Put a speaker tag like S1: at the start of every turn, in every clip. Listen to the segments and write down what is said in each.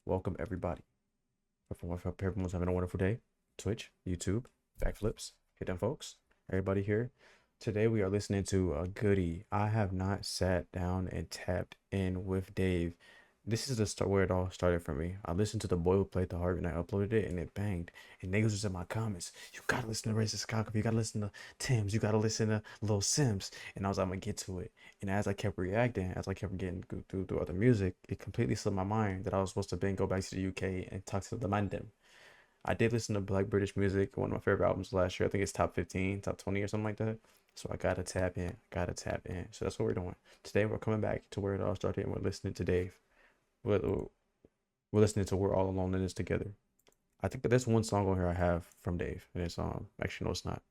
S1: Welcome everybody. Hope everyone's having a wonderful day. Twitch, YouTube, backflips, hit them folks. Everybody here. Today we are listening to a goodie. I have not sat down and tapped in with Dave. This is the start where it all started for me. I listened to the boy who played the harp and I uploaded it and it banged. And niggas was in my comments. You gotta listen to Racist Cock. You gotta listen to Tim's. You gotta listen to Lil Sims. And I was like, I'm gonna get to it. And as I kept reacting, as I kept getting through other music, it completely slipped my mind that I was supposed to then go back to the UK and talk to the London. I did listen to Black British music, one of my favorite albums last year. I think it's top 15, top 20 or something like that. So I gotta tap in, gotta tap in. So that's what we're doing. Today we're coming back to where it all started and we're listening to Dave. We're listening to We're All Alone in This Together. I think that there's one song on here I have from Dave. And it's actually no it's not.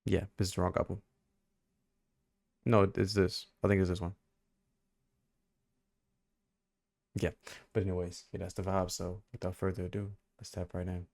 S1: Yeah, this is the wrong album. No, it's this. I think it's this one. Yeah. But anyways, yeah, that's the vibe. So without further ado, let's tap right in.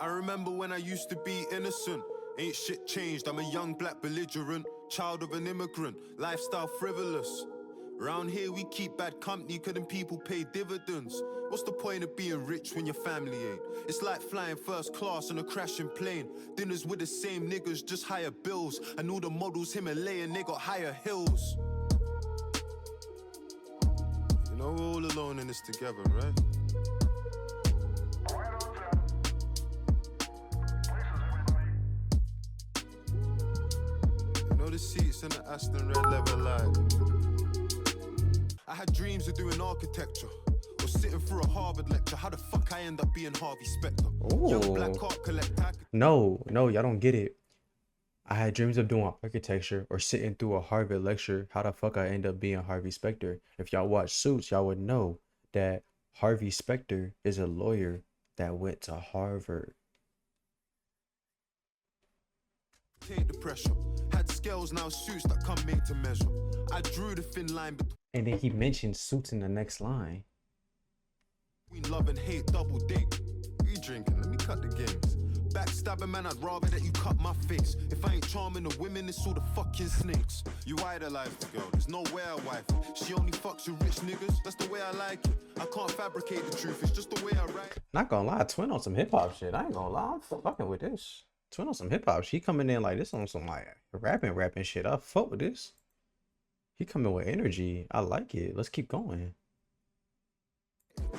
S2: I remember when I used to be innocent. Ain't shit changed, I'm a young black belligerent, child of an immigrant, lifestyle frivolous. Round here we keep bad company, couldn't people pay dividends? What's the point of being rich when your family ain't? It's like flying first class on a crashing plane. Dinners with the same niggas, just higher bills. And all the models Himalayan, they got higher hills. You know we're all alone in this together, right? The seats in the Aston Red leather light. I had dreams of doing architecture or sitting through a Harvard lecture. How the fuck I end up being Harvey Specter? Young black art collector.
S1: No, y'all don't get it. I had dreams of doing architecture or sitting through a Harvard lecture. How the fuck I end up being Harvey Specter? If y'all watch Suits, y'all would know that Harvey Specter is a lawyer that went to Harvard.
S2: Take the pressure. Had scales, now suits that come made to measure. I drew the thin line between.
S1: And then he mentioned Suits in the next line.
S2: Love and hate, double date. You drinking? Let me cut the games. Backstabbing, man, I'd rather that you cut my face. If I ain't charming the women, it's all the fucking snakes. You idolize the girl, there's no way I wife it. She only fucks with rich niggas, that's the way I like it. I can't fabricate the truth, it's just the way I write.
S1: Not gonna lie, Twin on some hip hop shit. I ain't gonna lie, I'm fucking with this. Twin on some hip hop. She coming in like this on some like rapping shit. I fuck with this. He coming with energy. I like it. Let's keep going.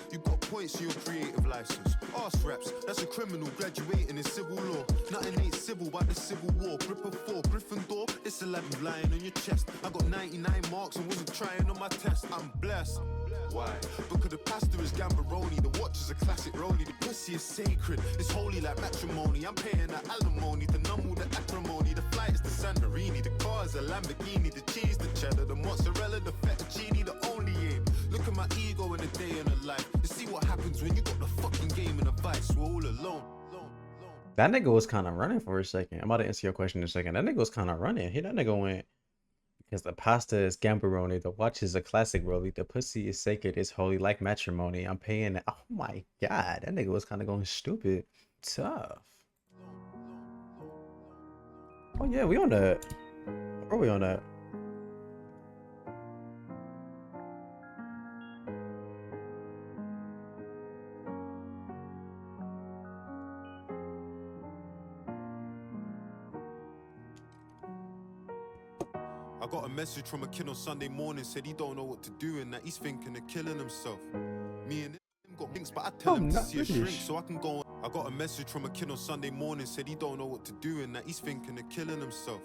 S2: You got points in your creative license. Arse raps, that's a criminal graduating in civil law. Nothing ain't civil but the civil war. Grip of 4, Gryffindor, it's a lab you lying on your chest. I got 99 marks and wasn't trying on my test. I'm blessed. Why? Because the pastor is Gambaroni, the watch is a classic rollie, the pussy is sacred, it's holy like matrimony. I'm paying the alimony, the number, the acrimony, the flight is the Santorini, the car is a Lamborghini, the cheese, the cheddar, the mozzarella, the fettuccine, the only aim. Look at my ego in a day in a life. You see what happens when you got the fucking game in a vice. We're all alone.
S1: That nigga was kind of running for a second. I'm about to answer your question in a second. That nigga was kind of running. That nigga went. Because the pasta is Gambaroni, the watch is a classic rollie, the pussy is sacred, it's holy like matrimony. I'm paying it. Oh my god, that nigga was kind of going stupid. Tough. Oh yeah, we on that. Where are we on that?
S2: I got a message from a kid on Sunday morning, said he don't know what to do and that he's thinking of killing himself. Me and him got links, but I tell him to see a shrink so I can go on. I got a message from a kid on Sunday morning, said he don't know what to do and that he's thinking of killing himself.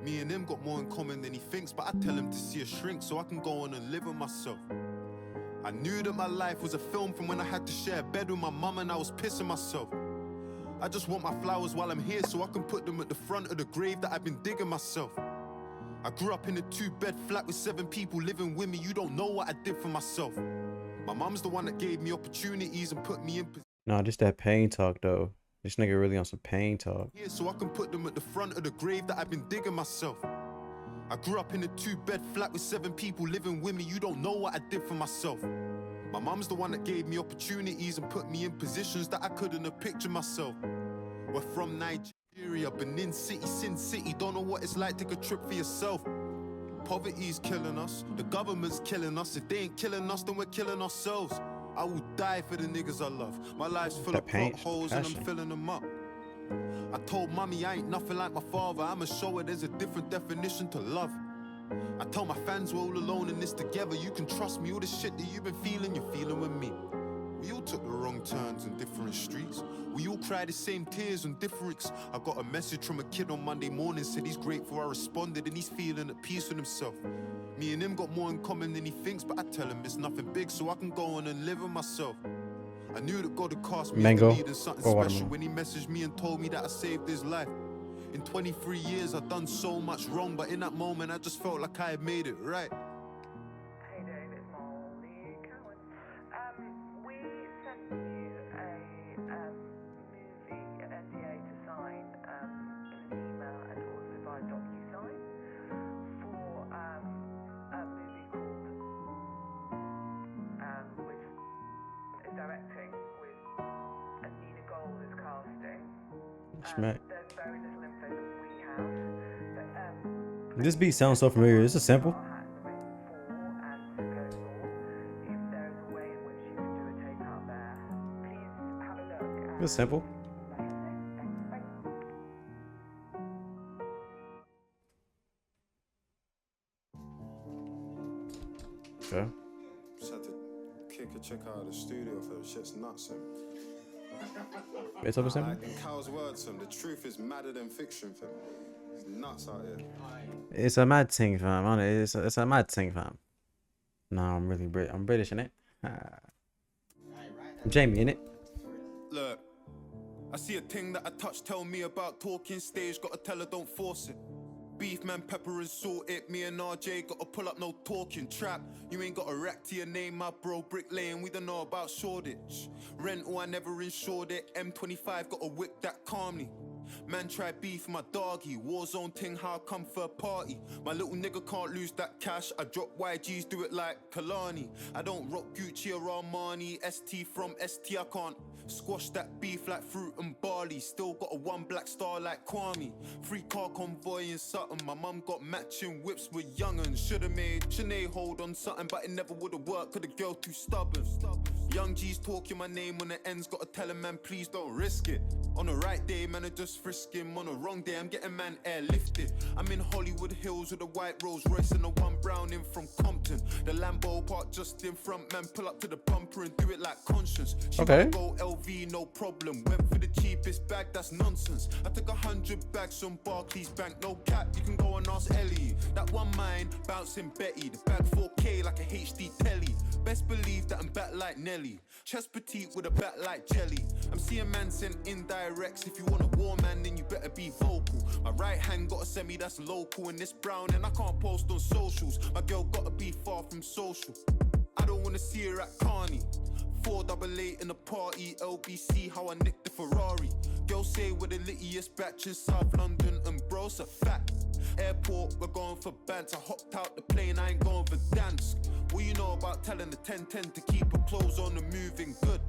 S2: Me and him got more in common than he thinks, but I tell him to see a shrink so I can go on and live with myself. I knew that my life was a film from when I had to share a bed with my mum and I was pissing myself. I just want my flowers while I'm here so I can put them at the front of the grave that I've been digging myself. I grew up in a 2-bed flat with 7 people living with me. You don't know what I did for myself. My mum's the one that gave me opportunities and put me in
S1: Nah, just that pain talk though. This nigga really on some pain talk.
S2: here so I can put them at the front of the grave that I've been digging myself. I grew up in a 2-bed flat with 7 people living with me. You don't know what I did for myself. My mum's the one that gave me opportunities and put me in positions that I couldn't have pictured myself. We're from Nigeria, Benin City, Sin City. Don't know what it's like. Take a trip for yourself. Poverty's killing us. The government's killing us. If they ain't killing us, then we're killing ourselves. I will die for the niggas I love. My life's full of plot holes and I'm filling them up. I told mommy I ain't nothing like my father. I'ma show her there's a different definition to love. I tell my fans we're all alone in this together. You can trust me, all the shit that you've been feeling, you're feeling with me. We all took the wrong turns in different streets. We all cried the same tears on difference. I got a message from a kid on Monday morning, said he's grateful I responded and he's feeling at peace with himself. Me and him got more in common than he thinks, but I tell him it's nothing big so I can go on and live with myself. I knew that God had cast me as the lead in something special when he messaged me and told me that I saved his life. In 23 years I've done so much wrong, but in that moment I just felt like I had made it right.
S3: Hey Dave, it's Molly Cowan. We sent you a movie, an NDA to sign in an email and also via DocuSign for a movie called which is directing with Nina Gold is casting. There's very little info that we have, but
S1: this beat sounds so familiar. Is it simple? It's simple. Okay.
S2: Just had to kick a chick out of the studio for the shit's nuts.
S1: It's over simple.
S2: Like in Cal's words, the truth is madder than fiction, fam. It's nuts out here.
S1: It's a mad thing, fam. It's a mad thing, fam. No, I'm really I'm British, innit? I'm Jamie, innit?
S2: Look, I see a thing that I touch, tell me about talking stage, gotta tell her don't force it. Beef, man, pepper and salt it. Me and RJ gotta pull up, no talking trap. You ain't got a rack to your name, my bro. Bricklaying, we don't know about Shoreditch. Rental, I never insured it. M25 got a whip that calmly. Man try beef, my doggy. Warzone ting, how I come for a party. My little nigga can't lose that cash. I drop YGs, do it like Kalani. I don't rock Gucci or Armani. ST from ST, I can't squash that beef like fruit and barley. Still got a 1 black star like Kwame. 3 car convoy in Sutton. My mum got matching whips with young'uns. Should've made Sinead hold on something, but it never would've worked, cause the girl too stubborn. Young G's talking my name on the ends. Gotta tell him, man, please don't risk it. On the right day, man, I just frisk him. On the wrong day, I'm getting man airlifted. I'm in Hollywood Hills with a white Rolls Royce and a 1 brown in from Compton. The Lambo park just in front, man, pull up to the bumper and do it like Conscience. She
S1: Okay.
S2: go LV, no problem. Went for the cheapest bag, that's nonsense. I took 100 bags from Barclays Bank, no cap, you can go and ask Ellie. That one mine, bouncing Betty. The bag 4K like a HD telly. Best believe that I'm back like Nelly. Chest petite with a back like jelly. I'm seeing man sent indirects. If you want a war man, then you better be vocal. My right hand got a semi that's local, and this brown and I can't post on socials. My girl gotta be far from social. I don't wanna see her at Carney. 488 in the party, LBC, how I nicked the Ferrari. Girls say we're the littiest batch in South London, and bro's a fact. Airport, we're going for bands. I hopped out the plane, I ain't going for Verdansk. What you know about telling the 1010 to keep her clothes on and moving good?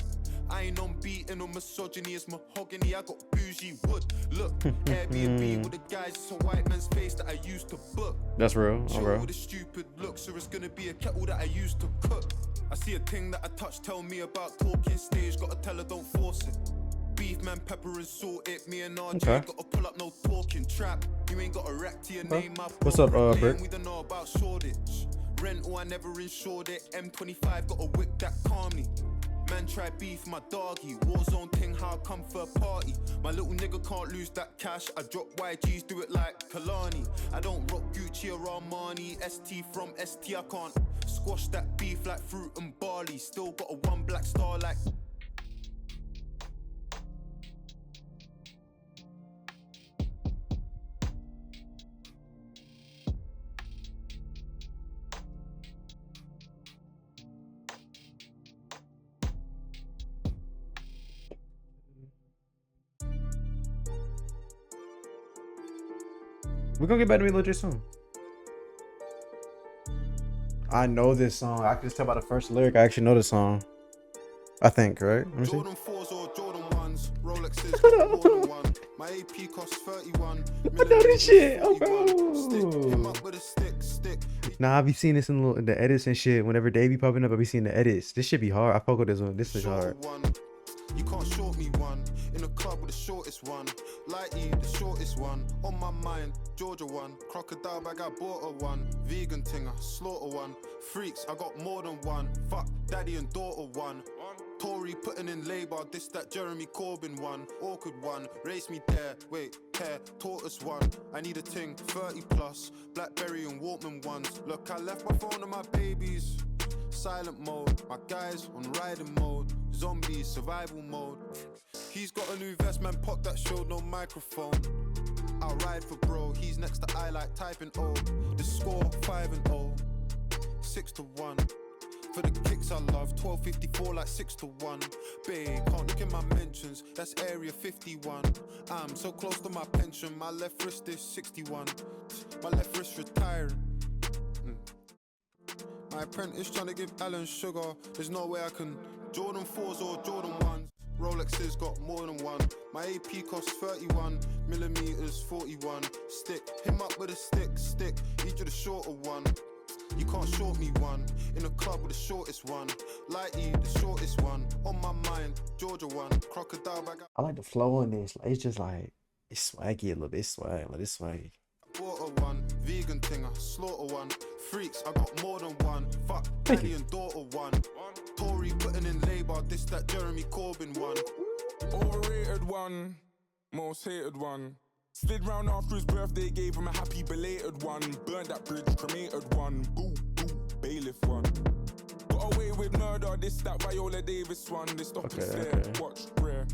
S2: I ain't on beating or misogyny, it's mahogany, I got bougie wood. Look, Airbnb with the guys, it's a white man's face that I used to book.
S1: That's real,
S2: Chill
S1: bro.
S2: with the stupid looks, or it's gonna be a kettle that I used to cook. I see a thing that I touch, tell me about talking stage, gotta tell her don't force it. Beef, man, pepper and salt it. Me and RJ
S1: Okay.
S2: gotta pull up, no talking trap. You ain't got a rack to your name, my bro.
S1: What's up, Brick?
S2: We don't know about Shoreditch. Rental, I never insured it. M25 got a whip that calmly. Man try beef, my doggy. Warzone ting, how I come for a party. My little nigga can't lose that cash. I drop YGs, do it like Kalani. I don't rock Gucci or Armani. ST from ST, I can't squash that beef like fruit and barley. Still got a 1 black star like
S1: We're gonna get back to me legit soon. I know this song. I can just tell by the first lyric. I actually know the song. I think, right? Let me see.
S2: Jordan 4s or Jordan 1s, Rolexes got more than one. My AP costs 31.
S1: I know this shit. Oh,
S2: 41. Stick him
S1: bro.
S2: up with a stick.
S1: Nah, I be seeing this in the edits and shit. Whenever they be popping up, I be seeing the edits. This should be hard. I fuck with this one. This is hard.
S2: One. You can't short me one. In the club with the shortest one. Lighty, the shortest one. On my mind, Georgia one. Crocodile bag, I bought a one. Vegan tinger, slaughter one. Freaks, I got more than one. Fuck, daddy and daughter one. Tory putting in labour, this that Jeremy Corbyn one. Awkward one, race me there, wait, care, tortoise one. I need a ting, 30 plus, Blackberry and Walkman ones. Look, I left my phone and my babies. Silent mode, my guys on riding mode. Zombies, survival mode. He's got a new vest, man, pop that showed no microphone. I'll ride for bro, he's next to I like typing O. The score 5-0, 6-1. For the kicks I love, 12.54 like 6-1. Babe, can't look in my mentions, that's area 51. I'm so close to my pension, my left wrist is 61. My left wrist retiring. My apprentice trying to give Alan sugar, there's no way I can. Jordan 4s or Jordan 1s, Rolexes got more than one. My AP costs 31, millimeters 41. Stick him up with a stick, each of the shorter one. You can't short me one. In the club with the shortest one. Lighty, the shortest one. On my mind, Georgia one. Crocodile bag.
S1: I like the flow on this. Like, it's just like, it's swaggy a little bit. It's swag. Like, it's swaggy.
S2: Water one. Vegan tinger. Slaughter one. Freaks, I got more than one. Fuck,
S1: Thank
S2: daddy
S1: you.
S2: and daughter one. Tory putting in labour. This that Jeremy Corbyn one.
S4: Overrated one. Most hated one. Slid round after his birthday, gave him a happy belated one. Burned that bridge, cremated one. Boo, boo, bailiff one. Got away with murder, this, that Viola Davis one. This stop and stare, watch, rare,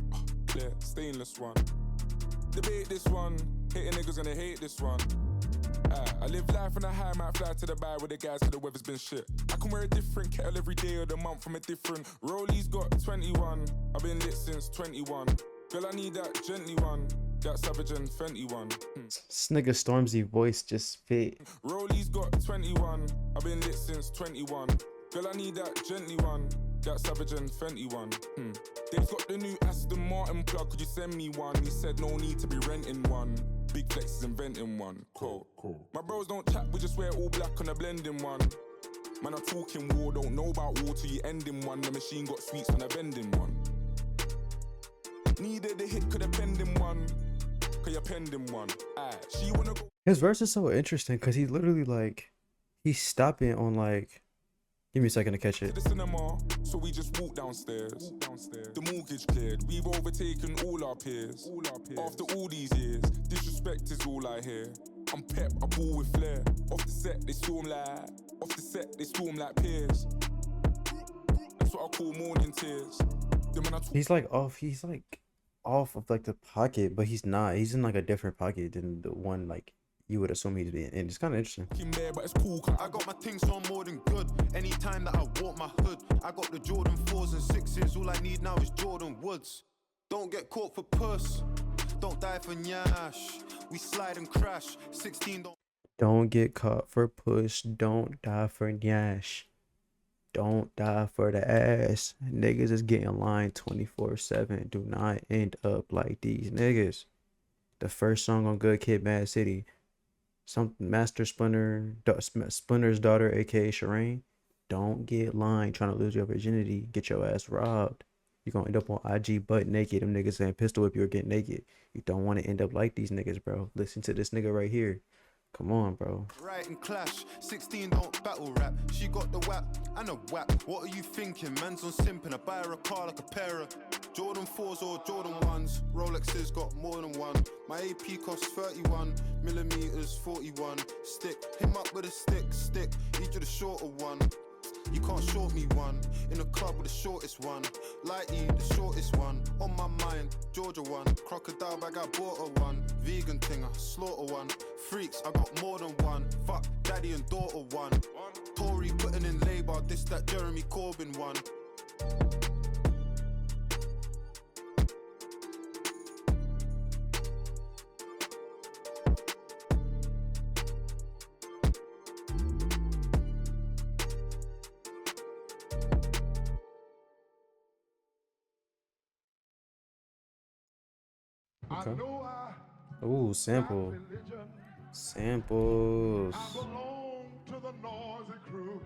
S4: clear, stainless one. Debate this one, hating niggas gonna hate this one. I live life on a high, might fly to the bar with the guys cause the weather's been shit. I can wear a different kettle every day of the month from a different. Rollies got 21, I've been lit since 21. Girl, I need that gently one. That Savage and Fenty one.
S1: This nigga Stormzy voice just fit.
S4: Rollies got 21. I've been lit since 21. Girl, I need that gently one. That Savage and Fenty one. They've got the new Aston Martin plug. Could you send me one? He said no need to be renting one. Big Flex is inventing one. Cool. My bros don't chat, we just wear all black on a blending one. Man, I'm talking war, don't know about war till you ending one. The machine got sweets on a vending one. Needed a hit, could have penned him one. Cause you're pending one. She wanna go.
S1: His verse is so interesting because he literally like, he's stopping on like, give me a second to catch
S4: To
S1: it.
S4: the cinema, so we just walk downstairs. The mortgage cleared, we've overtaken all our peers. After all these years, disrespect is all I hear. I'm pep, I ball with flair. Off the set, they storm like peers. That's what I call morning tears. Then when I talk
S1: He's like off of like the pocket, but he's not. He's in like a different pocket than the one like you would assume he'd be in. And it's kind of interesting.
S4: there, but it's cool. 'Cause
S2: I got my things so I'm more than good. Anytime that I walk my hood, I got the Jordan 4s and 6s. All I need now is Jordan Woods. Don't get caught for puss. Don't die for nyash. We slide and crash. 16
S1: Don't get caught for push. Don't die for nyash. Don't die for the ass. Niggas is getting lined 24/7. Do not end up like these niggas. The first song on Good Kid, Mad City. Some Master Splinter's daughter, aka Shireen. Don't get lined trying to lose your virginity. Get your ass robbed. You're gonna end up on IG butt naked. Them niggas saying pistol whip you or get naked. You don't want to end up like these niggas, bro. Listen to this nigga right here. Come on, bro.
S2: right and clash. 16 don't battle rap. She got the whap and a whap. What are you thinking? Man's on simping. I buy her a car like a pair of Jordan 4s or Jordan 1s. Rolexes got more than one. My AP costs 31, millimeters 41. Stick him up with a stick, each of the shorter one. You can't short me one. In the club with the shortest one. Lighty, the shortest one. On my mind, Georgia one. Crocodile bag, I bought a one. Vegan tinger, slaughter one. Freaks, I got more than one. Fuck, daddy and daughter one. Tory putting in labour, this that Jeremy Corbyn one.
S1: Okay. Ooh, sample. Samples.
S2: I belong to the noisy crew.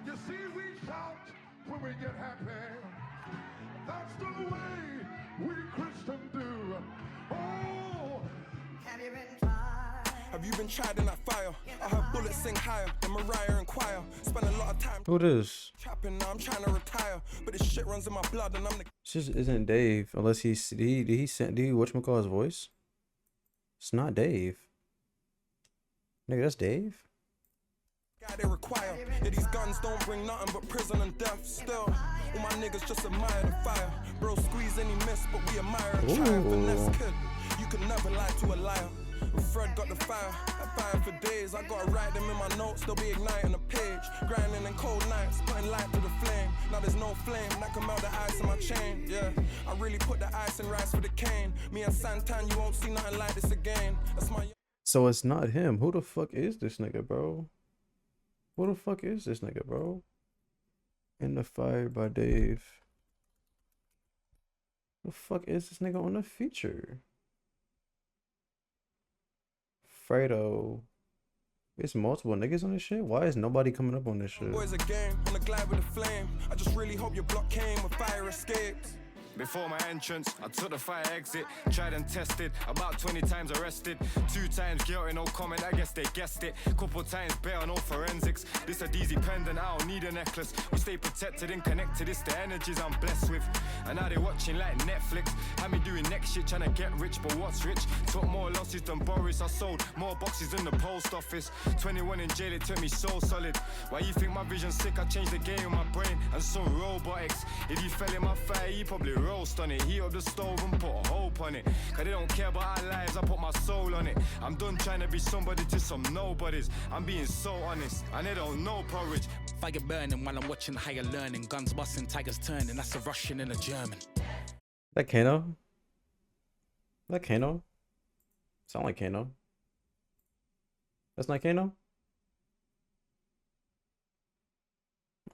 S2: You see, we shout when we get happy. That's the way we Christians do. Oh,
S4: Have you been tried in that fire? I heard bullets sing higher than Mariah and choir. Spent a lot of time
S1: Who this?
S4: trapping, now I'm trying to retire. But this shit runs in my blood and I'm the
S1: This just isn't Dave, unless did he whatchamacallit his voice? It's not Dave. Nigga, that's Dave.
S4: guy they require. Yeah, these guns don't bring nothing but prison and death. Still, all my niggas just admire the fire. Bro, squeeze any miss, but we admire a triumph. And that's kid. You can never lie to a liar. And Fred got the fire, that fire for days. I gotta write them in my notes, they'll be igniting the page. Grinding in cold nights, putting light to the flame. Now there's no flame that can melt the ice in my chain. Yeah, I really put the ice and rice for the cane. Me and Santan, you won't see nothing like this again. That's my.
S1: So it's not him. Who the fuck is this nigga, bro? Who the fuck is this nigga, bro? In the Fire by Dave. The fuck is this nigga on the feature? Fredo. It's multiple niggas on this shit? Why is nobody coming up on this shit?
S4: Boys a game on the glide with a flame. I just really hope your block came when fire escapes.
S5: Before my entrance, I took the fire exit, tried and tested, about 20 times arrested, 2 times guilty, no comment, I guess they guessed it, couple times bail, no forensics, this a DZ pendant, I don't need a necklace, we stay protected and connected, it's the energies I'm blessed with, and now they watching like Netflix, had me doing next shit, trying to get rich, but what's rich, took more losses than Boris, I sold more boxes than the post office, 21 in jail, it took me so solid, why you think my vision's sick, I changed the game with my brain, and some robotics, if you fell in my fire, you probably roast on it, heat up the stove and put a hope on it, cause they don't care about our lives, I put my soul on it, I'm done trying to be somebody to some nobodies, I'm being so honest, and they don't know porridge.
S6: Fire burning while I'm watching higher learning, guns busting, tigers turning, that's a Russian and a German.
S1: That Kano? That Kano? Sound like Kano. That's not Kano?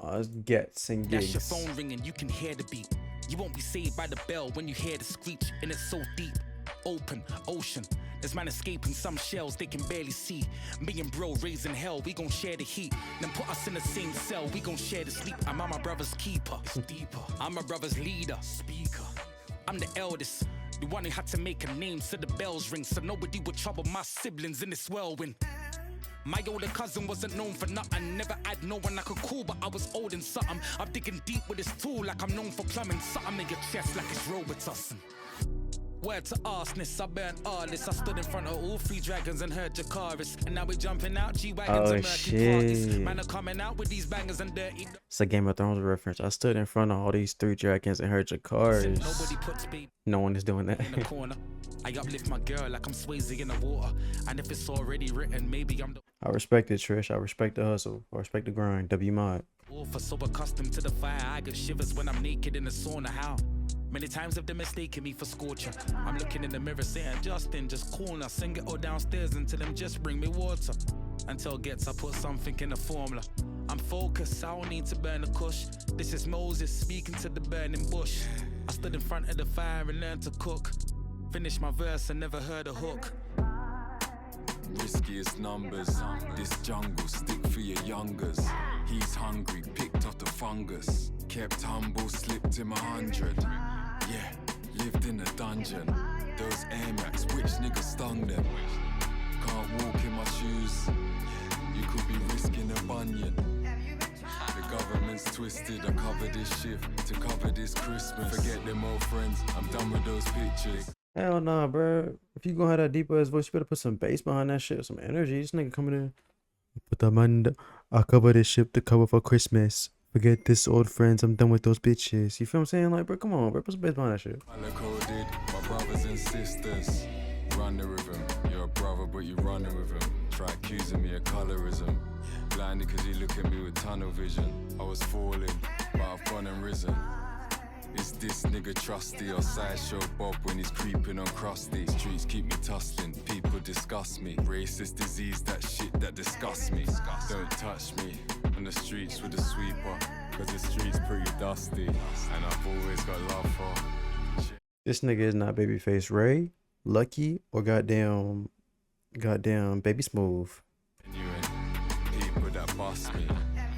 S1: Oh, it's Gets and
S6: That's your
S1: Gigs.
S6: phone ringing, you can hear the beat. You won't be saved by the bell when you hear the screech, and it's so deep. Open, ocean. There's man escaping some shells they can barely see. Me and bro raising hell, we gon' share the heat. Then put us in the same cell, we gon' share the sleep. I'm my brother's keeper, it's deeper. I'm my brother's leader, speaker. I'm the eldest, the one who had to make a name so the bells ring, so nobody would trouble my siblings in this whirlwind. My older cousin wasn't known for nothing, never had no one I could call, but I was old in something. I'm digging deep with this tool like I'm known for plumbing, something in your chest like it's Robitussin. Word to arsonist, I burnt all this. I stood in front of all 3 dragons and heard Jakaris. And now we're jumping out G-Wagons and murky parties. Man are coming out with these bangers and dirty.
S1: It's a Game of Thrones reference. I stood in front of all these 3 dragons and heard your cars.
S6: Nobody puts baby
S1: No one is doing that.
S6: in the corner. I uplift my girl like I'm Swayze in the water. And if it's already written, maybe I'm the
S1: I respect it, Trish. I respect the hustle. I respect the grind. W mod.
S6: for so accustomed to the fire. I get shivers when I'm naked in the sauna. How? Many times have they mistaken me for scorcher. I'm looking in the mirror saying, Justin, just call us and get all downstairs and tell them just bring me water. Until gets I put something in the formula. I'm focused, I don't need to burn the kush. This is Moses speaking to the burning bush. I stood in front of the fire and learned to cook. Finished my verse and never heard a hook.
S7: Riskiest numbers, this jungle, stick for your youngers. He's hungry, picked off the fungus. Kept humble, slipped him 100. Yeah, lived in a dungeon. Those Air Max, which nigga stung them? Can't walk in my shoes. You could be risking a bunion. The government's twisted, I cover this shift to cover this Christmas. Forget them old friends, I'm done with those pictures.
S1: Hell nah, bro. If you gonna have that deep ass voice, you better put some bass behind that shit, some energy. This nigga coming in. Put the man, I cover this ship to cover for Christmas. Forget this old friends, I'm done with those bitches. You feel what I'm saying? Like, bro, come on, bro. Put some bass behind that shit.
S7: Coded, my brothers and sisters. Run the rhythm. You're a brother, but you running with him. Try accusing me of colorism. Blinded cause you look at me with tunnel vision. I was falling, but I've gone and risen. Is this nigga trusty or sideshow Bob when he's creeping on crusty? Streets keep me tussling, people disgust me. Racist disease, that shit that disgusts me. Don't touch me on the streets with a sweeper, cause the streets pretty dusty. And I've always got love for
S1: This nigga is not Babyface Ray, Lucky, or goddamn Baby Smooth.
S7: People that boss me,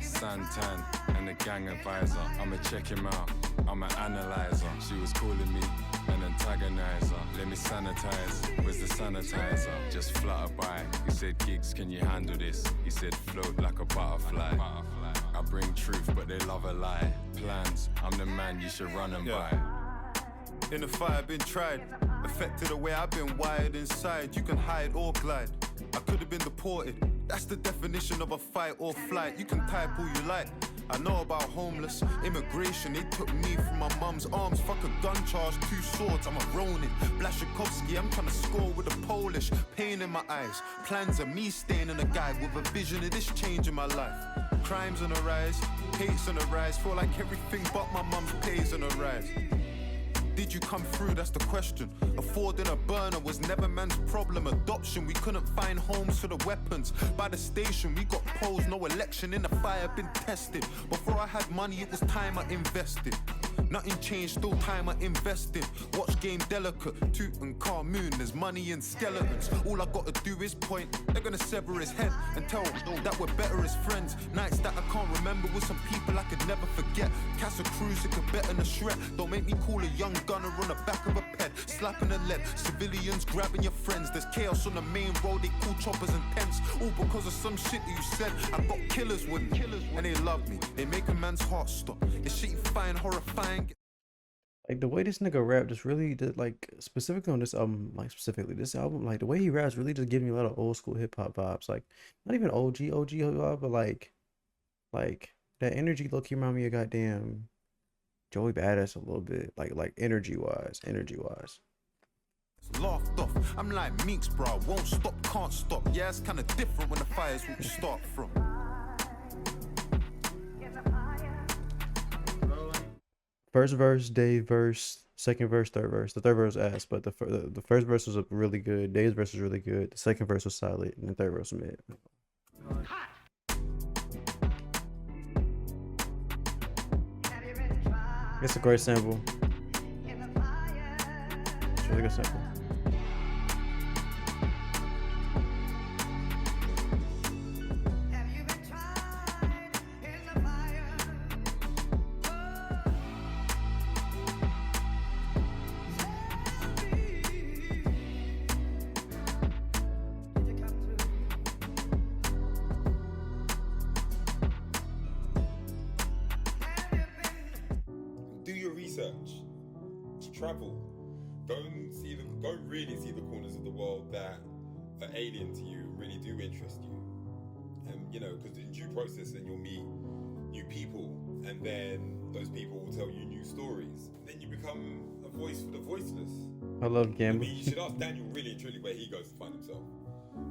S7: Santan and the gang advisor. I'ma check him out, I'm an analyzer. She was calling me an antagonizer. Let me sanitize, where's the sanitizer? Just flutter by, he said, Gigs, can you handle this? He said, float like a butterfly. I bring truth, but they love a lie. Plans, I'm the man you should run them by.
S2: In the fire, been tried. Affected the way I've been wired inside. You can hide or glide. I could have been deported. That's the definition of a fight or flight. You can type all you like. I know about homeless, immigration. They took me from my mum's arms. Fuck a gun charge, 2 swords. I'm a Ronin. Blashikovsky, I'm trying to score with a Polish. Pain in my eyes. Plans of me staying in a guide with a vision of this change in my life. Crimes on the rise, hate's on the rise. Feel like everything but my mum's pays on the rise. Did you come through? That's the question. Affording a burner was never man's problem. Adoption, we couldn't find homes for the weapons. By the station, we got polls, no election. In the fire, been tested. Before I had money, it was time I invested. Nothing changed, still time I invested. Watch game delicate, Tutankhamun, there's money in skeletons. All I gotta do is point, they're gonna sever his head and tell that we're better as friends. Nights that I can't remember with some people I could never forget. Casa Cruz, it could bet in a shred. Don't make me call a young gunner on the back of a ped, slapping a lead. Civilians grabbing your friends. There's chaos on the main road, they call choppers and tents. All because of some shit that you said. I got killers with me, and they love me. They make a man's heart stop. It's shit you find horrifying.
S1: Like the way this nigga rap just really did, like specifically on this album, like specifically this album, like the way he raps really just giving me a lot of old school hip hop vibes. Like not even OG hip hop, but like that energy low key remind me of goddamn Joey Badass a little bit. Like energy wise.
S2: Laughed off. I'm like Meeks, bro. Won't stop, can't stop. Yeah, it's kinda different when the fire's where you start from.
S1: First verse, Dave verse, second verse, third verse. The third verse was ass, but the first verse was really good. Dave's verse was really good. The second verse was solid, and the third verse was mid. It's a great sample. It's a really good sample.
S8: Travel. Go really see the corners of the world that are alien to you and really do interest you. And you know, because in due process, then you'll meet new people, and then those people will tell you new stories. Then you become a voice for the voiceless.
S1: I love gambling.
S8: I mean, you should ask Daniel really and truly where he goes to find himself,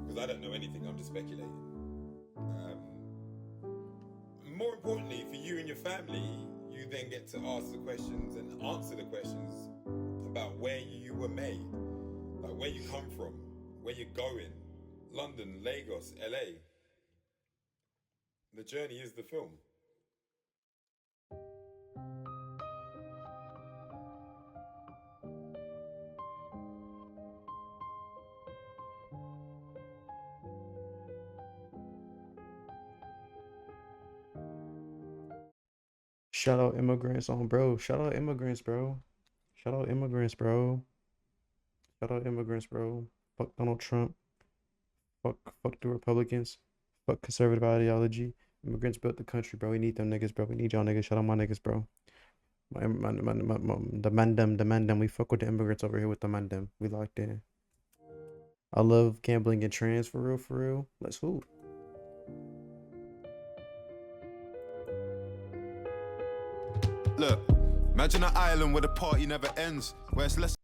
S8: because I don't know anything. I'm just speculating. More importantly, for you and your family, you then get to ask the questions and answer the questions about where you were made, like where you come from, where you're going. London, Lagos, LA. The journey is the film.
S1: Shout out immigrants on bro. Shout out immigrants, bro. Shout out immigrants, bro. Shout out immigrants, bro. Fuck Donald Trump. Fuck the Republicans. Fuck conservative ideology. Immigrants built the country, bro. We need them niggas, bro. We need y'all niggas. Shout out my niggas, bro. The mandem. We fuck with the immigrants over here with the mandem. We locked in. I love gambling and trans for real. Let's hoop.
S2: Look, imagine an island where the party never ends, where it's less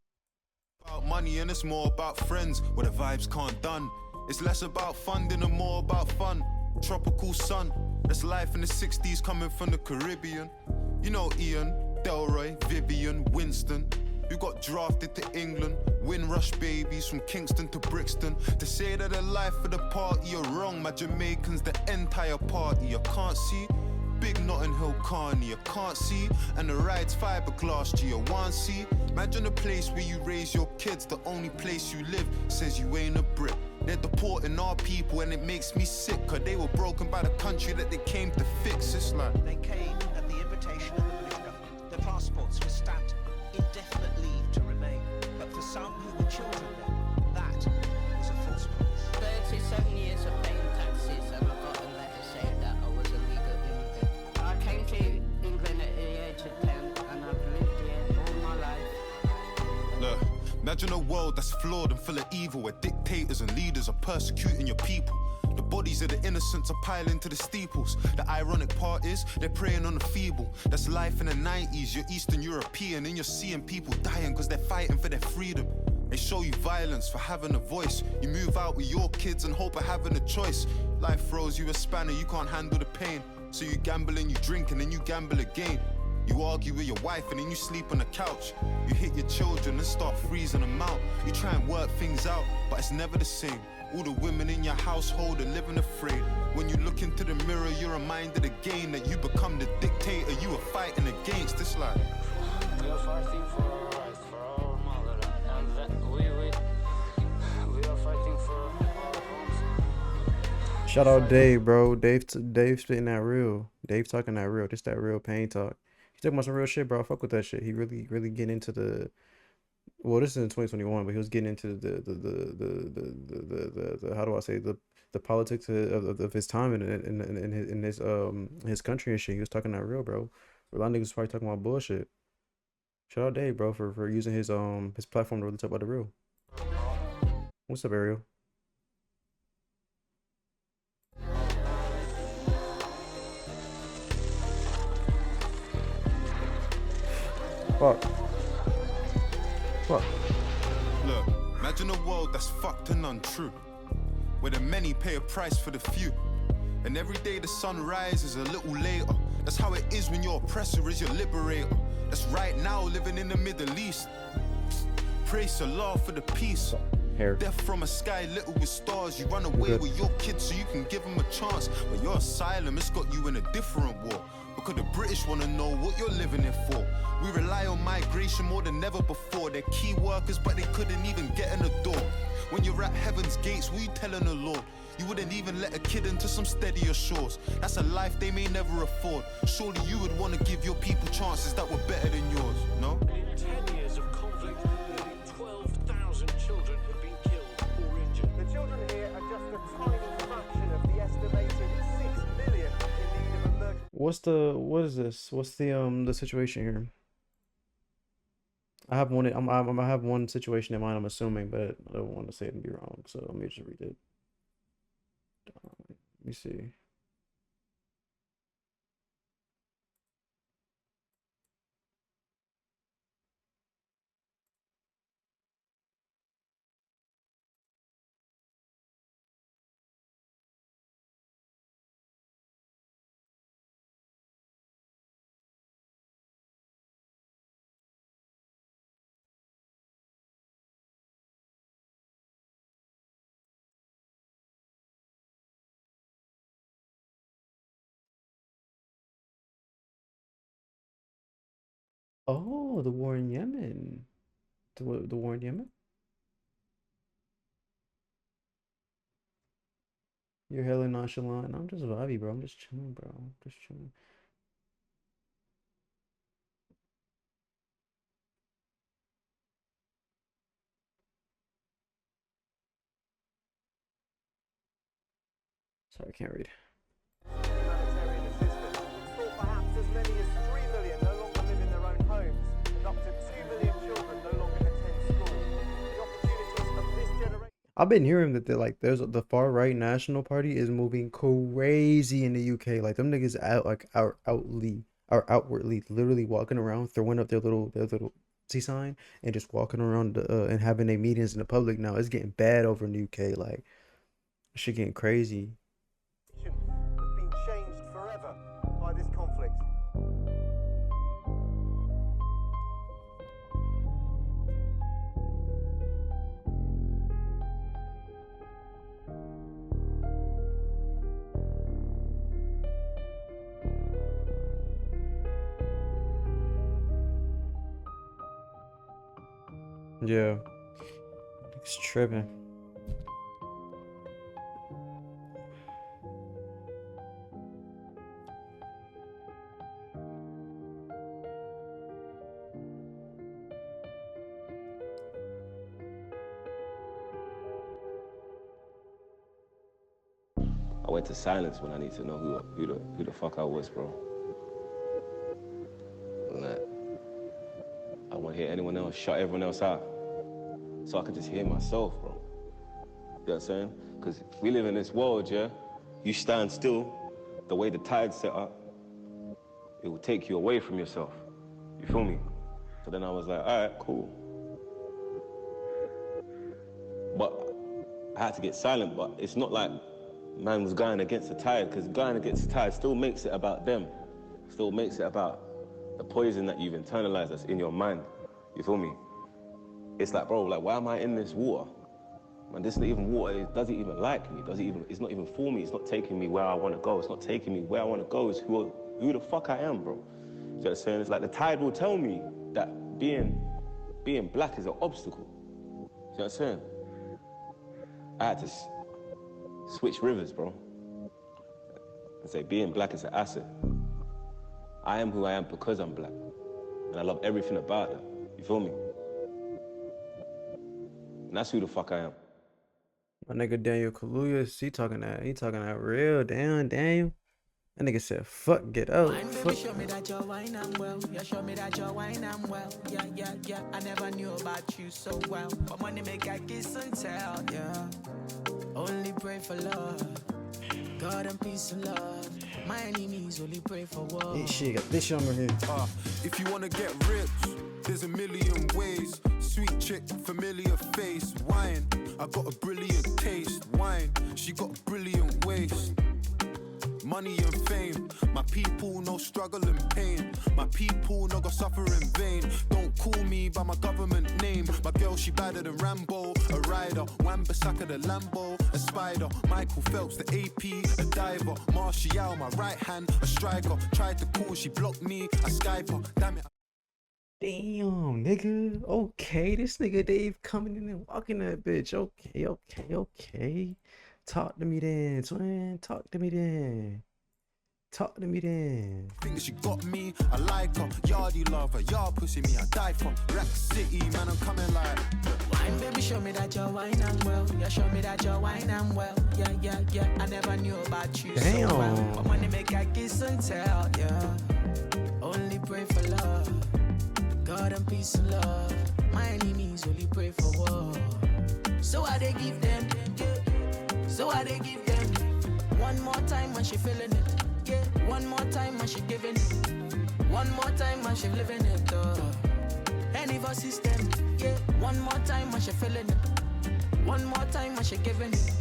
S2: about money and it's more about friends, where the vibes can't done. It's less about funding and more about fun. Tropical sun, that's life in the 60s coming from the Caribbean. You know Ian, Delroy, Vivian, Winston, who got drafted to England. Windrush babies from Kingston to Brixton. To say that the life of the party are wrong, my Jamaicans the entire party. I can't see big not Notting Hill Carney, you can't see. And the ride's fiberglass, G, you want see. Imagine a place where you raise your kids, the only place you live says you ain't a Brit. They're deporting our people and it makes me sick, cause they were broken by the country that they came to fix. It's like
S9: they came at the invitation of the British government. Their passports were stamped indefinite leave to remain. But for some who were children then, that was a false promise.
S10: 37 years of paying taxes and I got a letter saying that I was a legal immigrant. I came to England at the age of 10 and I've lived here all my life.
S2: Look, imagine a world that's flawed and full of evil, where dictators and leaders are persecuting your people. The bodies of the innocents are piling to the steeples. The ironic part is, they're preying on the feeble. That's life in the 90s, you're Eastern European, and you're seeing people dying because they're fighting for their freedom. They show you violence for having a voice. You move out with your kids and hope of having a choice. Life throws you a spanner, you can't handle the pain. So you gamble and you drink and then you gamble again. You argue with your wife and then you sleep on the couch. You hit your children and start freezing them out. You try and work things out, but it's never the same. All the women in your household are living afraid. When you look into the mirror, you're reminded again that you become the dictator you are fighting against. It's like
S11: we are fighting for our rights, for our motherland, and that we are fighting for our homes.
S1: Shout out Dave, bro. Dave spitting that real. Dave talking that real. Just that real pain talk. He's talking about some real shit, bro. I fuck with that shit. He really getting into the. Well, this is in 2021, but he was getting into the how do I say, the politics of his time in his country and shit. He was talking that real, bro. A lot of niggas was probably talking about bullshit. Shout out Dave, bro, for using his platform to really talk about the real. What's up, Ariel? Fuck.
S2: Look, imagine a world that's fucked and untrue, where the many pay a price for the few. And every day the sun rises a little later. That's how it is when your oppressor is your liberator. That's right now living in the Middle East. Praise Allah for the peace.
S1: Hair.
S2: Death from a sky little with stars. You run away with your kids so you can give them a chance. But your asylum, it's got you in a different war. Because the British want to know what you're living it for. We rely on migration more than ever before. They're key workers, but they couldn't even get in the door. When you're at heaven's gates, what you telling the Lord? You wouldn't even let a kid into some steadier shores. That's a life they may never afford. Surely you would want to give your people chances that were better than yours, no?
S11: In 10 years of conflict, nearly 12,000 children have been killed or injured.
S12: The children here are just a tiny fraction of the estimated 6 million in need of emergency.
S1: What is this? What's the situation here? I have one situation in mind, I'm assuming, but I don't want to say it and be wrong, so let me just read it. Let me see. Oh, the war in Yemen. The war in Yemen? You're hella nonchalant. I'm just vibey, bro. I'm just chilling, bro. Just chilling. Sorry, I can't read.
S12: Humanitarian assistance. Thought perhaps as many as 3 million no longer live in their own homes, and up to 2 million children no longer attend school. The opportunities of this generation.
S1: I've been hearing that there's the far right National Party is moving crazy in the UK. Like them niggas outwardly literally walking around throwing up their little C sign and just walking around and having their meetings in the public now. It's getting bad over in the UK. Like shit getting crazy.
S12: Has been changed forever by this conflict.
S1: Yeah. It's tripping.
S13: I went to silence when I need to know who the fuck I was, bro. Like, I want to hear anyone else shut everyone else out, so I could just hear myself, bro. You know what I'm saying? Because we live in this world, yeah. You stand still, the way the tide's set up, it will take you away from yourself. You feel me? So then I was like, all right, cool. But I had to get silent, but it's not like man was going against the tide, because going against the tide still makes it about them. Still makes it about the poison that you've internalized that's in your mind. You feel me? It's like, bro, like, why am I in this water? Man, this isn't even water. It doesn't even like me. It's not even for me. It's not taking me where I want to go. It's not taking me where I want to go. It's who the fuck I am, bro. You know what I'm saying? It's like the tide will tell me that being black is an obstacle. You know what I'm saying? I had to switch rivers, bro, and say being black is an asset. I am who I am because I'm black, and I love everything about that. You feel me? And that's who the fuck I am.
S1: My nigga Daniel Kaluuya, he talking that real damn Daniel. That nigga said, fuck, get up. Fuck.
S14: Show me that you're wine and well. Yeah, show me that you're wine and well. Yeah, yeah, yeah. I never knew about you so well. But money make I kiss and tell. Yeah. Only pray for love. God and peace and love. My enemies only pray for war.
S1: This shit got this shit on here.
S2: If you wanna get rich, there's a million ways. Sweet chick, familiar face. Wine, I got a brilliant taste. Wine, she got a brilliant waist. Money and fame, my people no struggle and pain. My people no go suffer in vain. Don't call me by my government name. My girl she badder than Rambo, a rider. Wan-Bissaka the Lambo, a spider. Michael Phelps the AP, a diver. Martial my right hand, a striker. Tried to call, she blocked me, I Skype her. Damn it.
S1: Damn, nigga. Okay, this nigga Dave coming in and walking that bitch. Okay. Talk to me then, twin. Talk to me then.
S2: Think she got me, I like her. Yardy lover, yard pussy me, I die for. Rack City, man, I'm coming like.
S14: Wine, baby, show me that you're wine and well. Yeah, show me that you're wine and well. Yeah, yeah, yeah. I never knew about you so well. But money make I kiss and tell. Yeah. Only pray for love. God and peace and love. My enemies only pray for war. So I they give them. Yeah. So I they give them. One more time when she feeling it. Yeah, one more time when she giving it. One more time when she living it. Any of our system. Yeah, one more time when she feeling it. One more time when she giving it.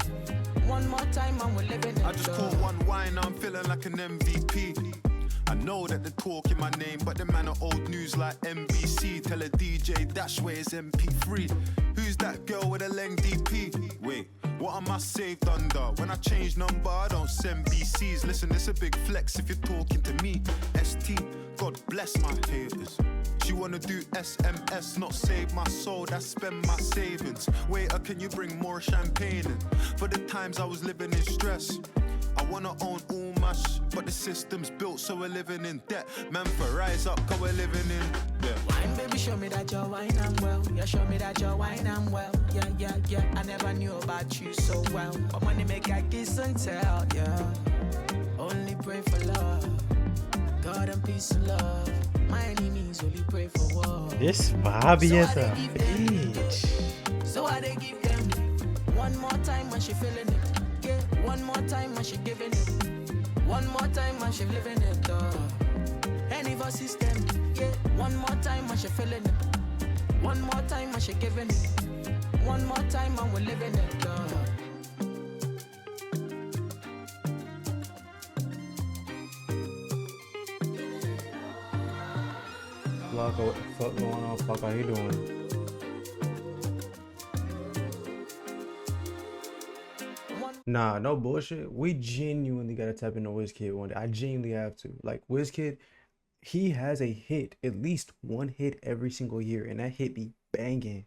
S14: One more time when we're living it.
S2: I just caught one wine, I'm feeling like an MVP. I know that they're talking my name, but the man are old news like NBC. Tell a DJ dash where it's MP3. Who's that girl with a leng DP? Wait, what am I saved under? When I change number, I don't send BCs. Listen, it's a big flex if you're talking to me. ST, God bless my haters. She wanna do SMS, not save my soul, that's spend my savings. Waiter, can you bring more champagne in? For the times I was living in stress, I wanna own all my but the system's built so we're living in debt. Man, for rise up, cause we're living in
S14: Wine, baby, show me that you're wine and well. Yeah, show me that you're wine and well. Yeah, yeah, yeah. I never knew about you so well. But money make I kiss and tell. Yeah. Only pray for love. God and peace and love. My enemies only pray for war.
S1: This Bobby is a bitch.
S14: So I they give them. One more time when she feeling it. Yeah, one more time when she giving it. One more time when she living it. Any of our system. Yeah, one more time when she feeling it. One more time when she giving it. One more time when we're living it.
S1: Flocko, what the fuck going on? Flocko, how you doing? Nah, no bullshit. We genuinely gotta tap into WizKid one day. I genuinely have to. Like WizKid, he has a hit, at least one hit every single year, and that hit be banging.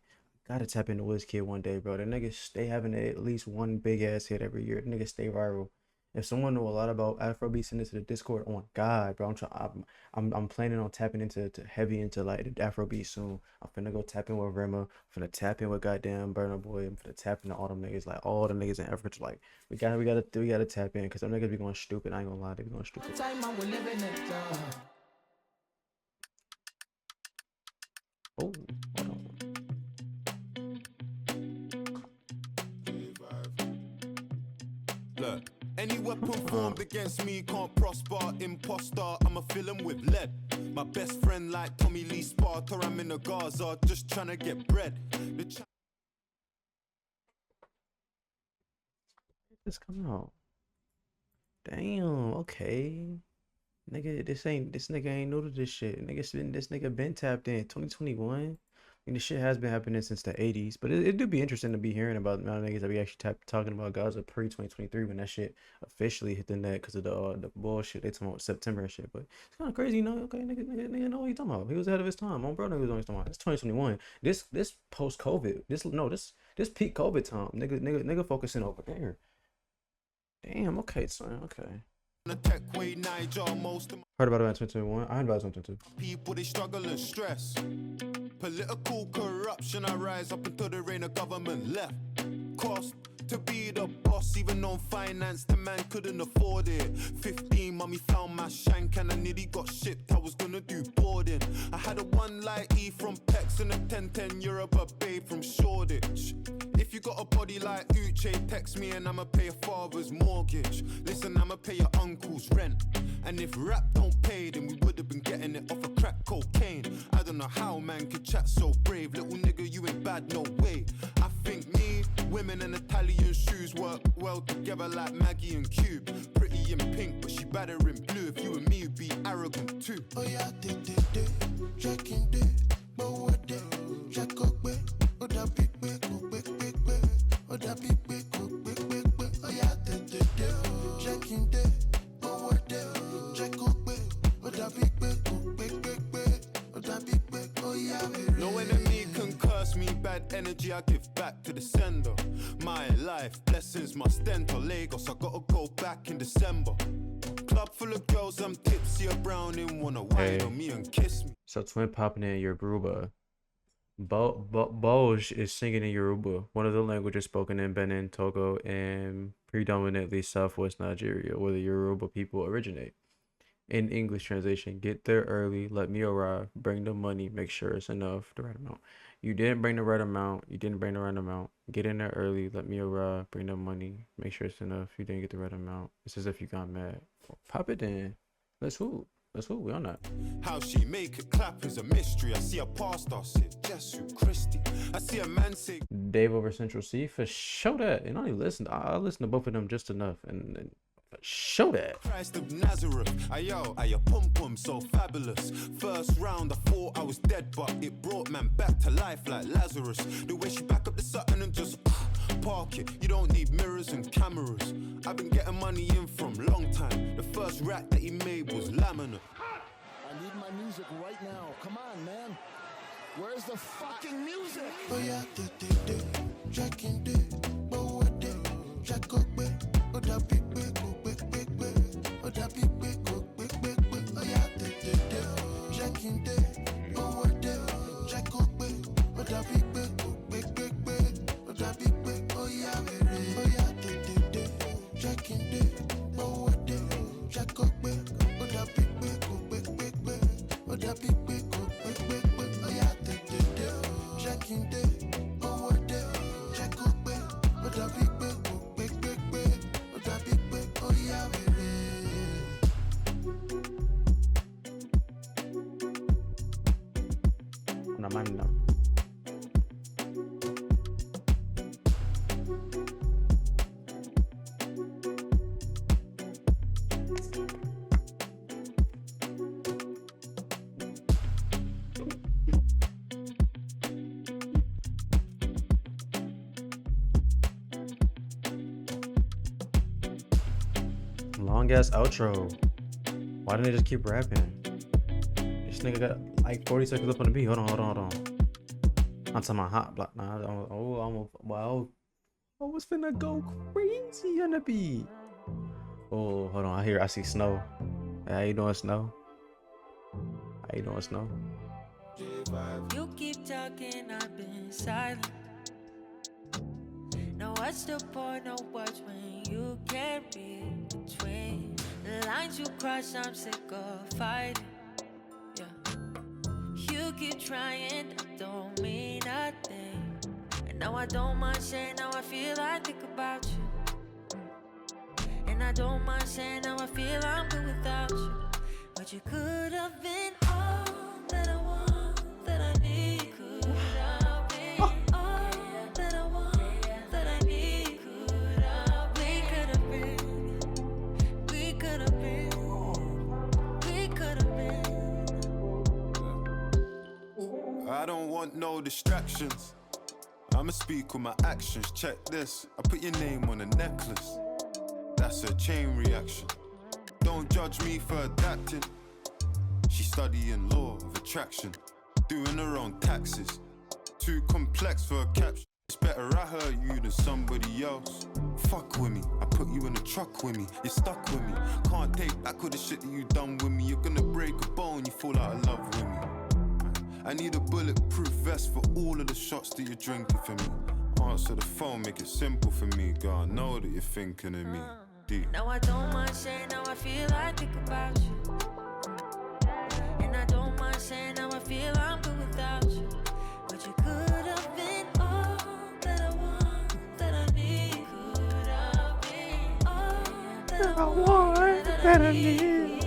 S1: Gotta tap into WizKid one day, bro. The niggas stay having at least one big ass hit every year. The niggas stay viral. If someone know a lot about Afrobeat, send it to the Discord. Oh my God, bro. I'm planning on tapping into heavy into like the Afrobeat soon. I'm finna go tap in with Rema. I'm finna tap in with goddamn Burna Boy. I'm finna tap into all them niggas, like all the niggas in Africa. Like we gotta tap in because them niggas be going stupid. I ain't gonna lie, they be going stupid.
S14: Time and we living it.
S1: Oh, hold on.
S2: Look, any weapon formed against me can't prosper. Imposter, I'ma fill him with lead. My best friend like Tommy Lee Sparta. I'm in the Gaza, just trying to get bread.
S1: This come out. Damn, okay. Nigga, this nigga ain't new to this shit. This nigga been tapped in 2021. I mean, this shit has been happening since the 80s, but it do be interesting to be hearing about the amount of niggas that we actually talking about Gaza pre-2023 when that shit officially hit the net because of the bullshit they talking about September and shit. But it's kind of crazy, you know? Okay, nigga know what he talking about. He was ahead of his time. My brother was on his time. It's 2021. This post-COVID. This peak COVID time. Nigga focusing over there. Damn. Okay, son. Okay. Heard about it in 2021. I heard about it in 2022.
S2: People, they struggle and stress. Political corruption, I rise up until the reign of government left. Cost to be the boss, even on finance, the man couldn't afford it. 15, mommy found my shank and I nearly got shipped. I was gonna do boarding. I had a one light E from Pex and a 10 Europe a babe from Shoreditch. If you got a body like Uche, text me and I'ma pay your father's mortgage. Listen, I'ma pay your uncle's rent. And if rap don't pay, then we would've been getting it off of crack cocaine. I don't know how man could chat so brave. Little nigga, you ain't bad, no way. I think me, women and Italian shoes work well together like Maggie and Cube. Pretty in pink, but she better in blue. If you and me would be arrogant too.
S15: Oh yeah, checking but what check up, oh that big, oh that big, oh yeah, checking but what check up, oh that big, oh that big, oh yeah.
S2: No enemy can curse me, bad energy I give back to the sender. My life, blessings must enter Lagos, I gotta go back in December. Club full of girls, I'm tipsy, a browning, wanna wine on me and kiss me.
S1: So Twin popping in Yoruba. Boj is singing in Yoruba, one of the languages spoken in Benin, Togo, and predominantly southwest Nigeria, where the Yoruba people originate. In English translation, get there early, let me arrive, bring the money, make sure it's enough, the right amount. You didn't bring the right amount, you didn't bring the right amount. Get in there early, let me arrive, bring the money, make sure it's enough. You didn't get the right amount. It's as if you got mad. Pop it in. Let's hoop. We on that.
S2: How she make it clap is a mystery. I see a pastor say, Jesus Christi. I see a man say,
S1: Dave over Central C, for show that. And I only listen. I listen to both of them just enough. And show that.
S2: Christ of Nazareth. Ayo, pum pum, so fabulous. First round, I thought I was dead, but it brought man back to life like Lazarus. The way she back up the Sutton and just park it. You don't need mirrors and cameras. I've been getting money in from long time. The first rack that he made was laminate.
S15: I need my music right now. Come on, man. Where's the fucking music? Oh yeah, checking but what check up, oh that big, oh that big, oh yeah, checking but what check up, oh that big, oh that big, oh yeah, checking but what check up, oh that big, oh that big, oh yeah, checking but what check up, oh that big, oh that big, oh yeah,
S1: Una manda. Long ass outro. Why didn't they just keep rapping? This nigga got like 40 seconds up on the beat. Hold on. I'm talking about hot block. Nah, I was finna go crazy on the beat. Oh, hold on. I see Snow. Hey, how you doing, Snow? How you doing, Snow?
S16: You keep talking, I've been silent. Now what's the point of words when you can't read between the lines you cross? I'm sick of fighting. Yeah, you keep trying, that don't mean nothing. And now I don't mind saying how I feel, I think about you. And I don't mind saying how I feel, I'm good without you. But you could have been all that I want, that I need. Could have been all that I want, that I need. Could have, we could have been, we could have been, we could have been.
S2: I don't want no distractions. I'ma speak with my actions. Check this. I put your name on a necklace. That's a chain reaction. Don't judge me for adapting. She's studying law of attraction, doing her own taxes. Too complex for a caption. It's better I hurt you than somebody else. Fuck with me, I put you in the truck with me. You're stuck with me, can't take back all the shit that you done with me. You're gonna break a bone, you fall out of love with me. I need a bulletproof vest for all of the shots that you're drinking for me. Answer the phone, make it simple for me, girl. I know that you're thinking of me. Deep.
S16: Now I don't mind saying how I feel, I think about you. And I don't mind saying how I feel, I'm good without you. But you could have been all that I want, that I need. Could have been all that I want, that I need.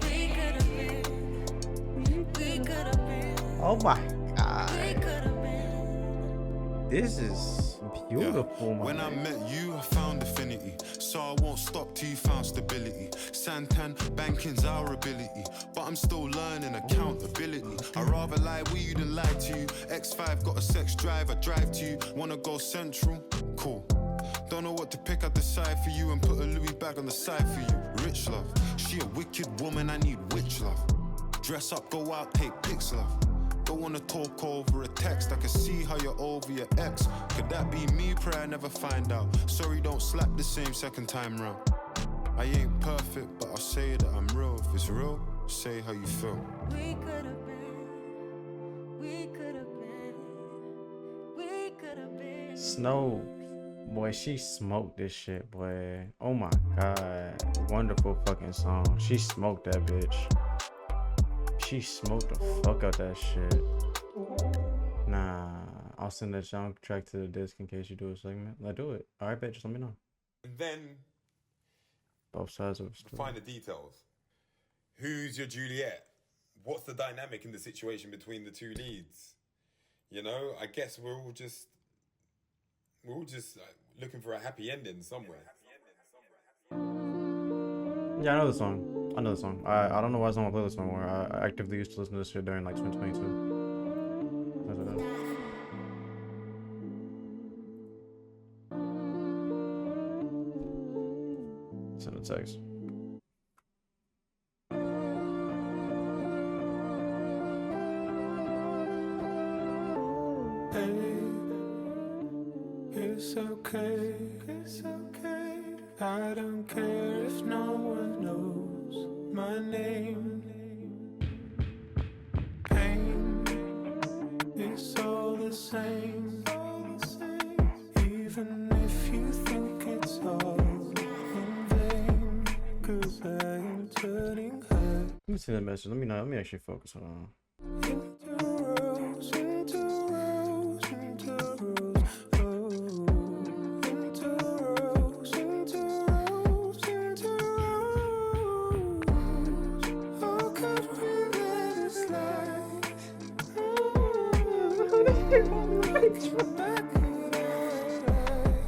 S16: We could have been, we could have been.
S1: Oh my God.
S16: We could have been.
S1: This is beautiful, man.
S2: When I met you, I found affinity. So I won't stop till you found stability. Santan, banking's our ability. But I'm still learning accountability. I'd rather lie with you than lie to you. X5 got a sex drive, I drive to you. Wanna go central? Cool. Don't know what to pick, I decide for you and put a Louis bag on the side for you. Rich love, she a wicked woman, I need witch love. Dress up, go out, take pics love. Don't wanna talk over a text. I can see how you're over your ex. Could that be me? Pray I never find out. Sorry, don't slap the same second time round. I ain't perfect, but I'll say that I'm real. If it's real, say how you feel.
S16: We could have been, we could have been, we could have been.
S1: Snow, boy, she smoked this shit, boy. Oh my God, wonderful fucking song. She smoked that bitch. She smoked the fuck out that shit. Nah, I'll send that soundtrack to the disc in case you do a segment. Let's do it. All right, bet. Just let me know.
S8: And then
S1: Both sides of the story.
S8: find the details. Who's your Juliet? What's the dynamic in the situation between the two leads? You know, I guess we're all just looking for a happy ending somewhere.
S1: Yeah, I know the song. I know the song. I don't know why it's on my playlist no more. I actively used to listen to this shit during like 2022. That's what it is. Send a text.
S17: It's okay, it's okay. I don't care if no one knows my name. Pain is all the same, even if you think it's all in vain. 'Cause I am turning hurt.
S1: Let me see that message. Let me actually focus. Hold on.
S17: Into rose, into rose, into rose.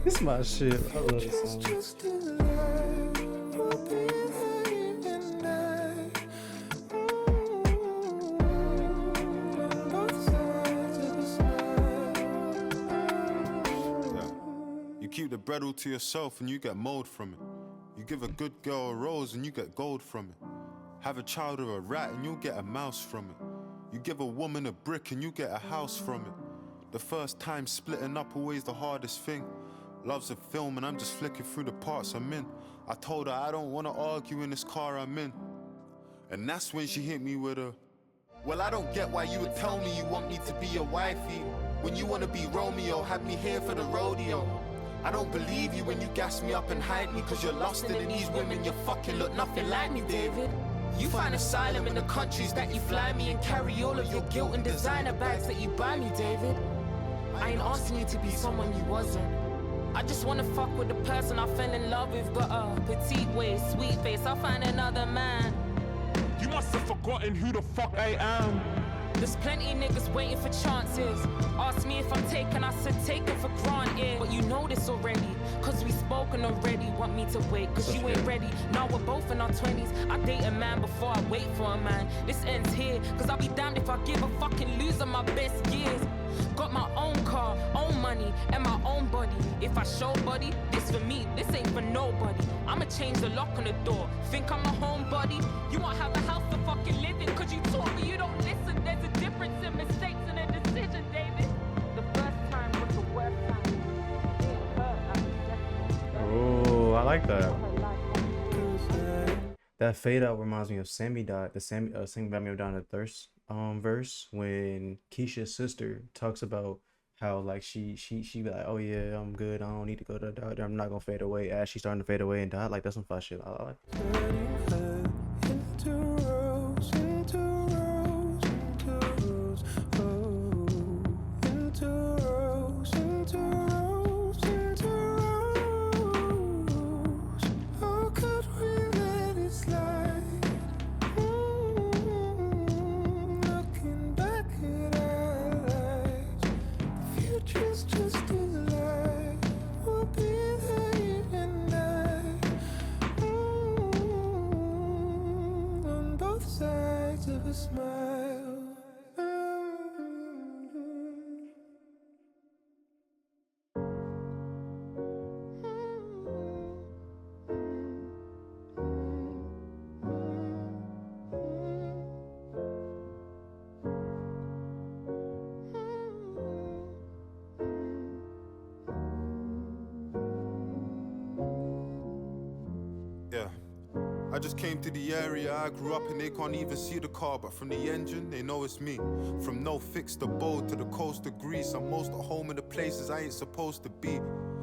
S1: This is my shit. I love this song.
S2: You keep the bread all to yourself and you get mold from it. You give a good girl a rose and you get gold from it. Have a child with a rat and you'll get a mouse from it. You give a woman a brick and you get a house from it. The first time splitting up always the hardest thing. Love's a film and I'm just flicking through the parts I'm in. I told her I don't wanna argue in this car I'm in. And that's when she hit me with a, well, I don't get why you would tell me you want me to be your wifey when you wanna be Romeo, have me here for the rodeo. I don't believe you when you gas me up and hide me, cause you're lost in these women, you fucking look nothing like me, David. You find asylum in the countries that you fly me and carry all of your guilt and designer bags that you buy me, David. I ain't asking you to be someone you wasn't. I just wanna fuck with the person I fell in love with. Got a petite waist, sweet face, I'll find another man.
S4: You must have forgotten who the fuck I am.
S2: There's plenty niggas waiting for chances. Ask me if I'm taken, I said taken for granted. But you know this already, cause we spoken already. Want me to wait, cause you ain't ready. Now we're both in our 20s. I date a man before I wait for a man. This ends here, cause I'll be damned if I give a fucking loser my best years. Got my own car, own money, and my own body. If I show body, this for me, this ain't for nobody. I'ma change the lock on the door. Think I'm a homebody? You won't have a house to fucking live in, cause you taught me you don't listen. There's a difference in mistakes and a decision, David. The first time was the worst time. It hurt.
S1: Oh, I like that. That fade out reminds me of Sammy Dot, the Sammy Got Me Down the Thirst verse when Keisha's sister talks about how like she be like, oh yeah, I'm good, I don't need to go to the doctor, I'm not gonna fade away, as she's starting to fade away and die. Like that's some fun shit. I like.
S2: Yeah, I just came to the area I grew up in, they can't even see the car, but from the engine, they know it's me. From no fix the boat to the coast of Greece, I'm most at home in the places I ain't supposed to be.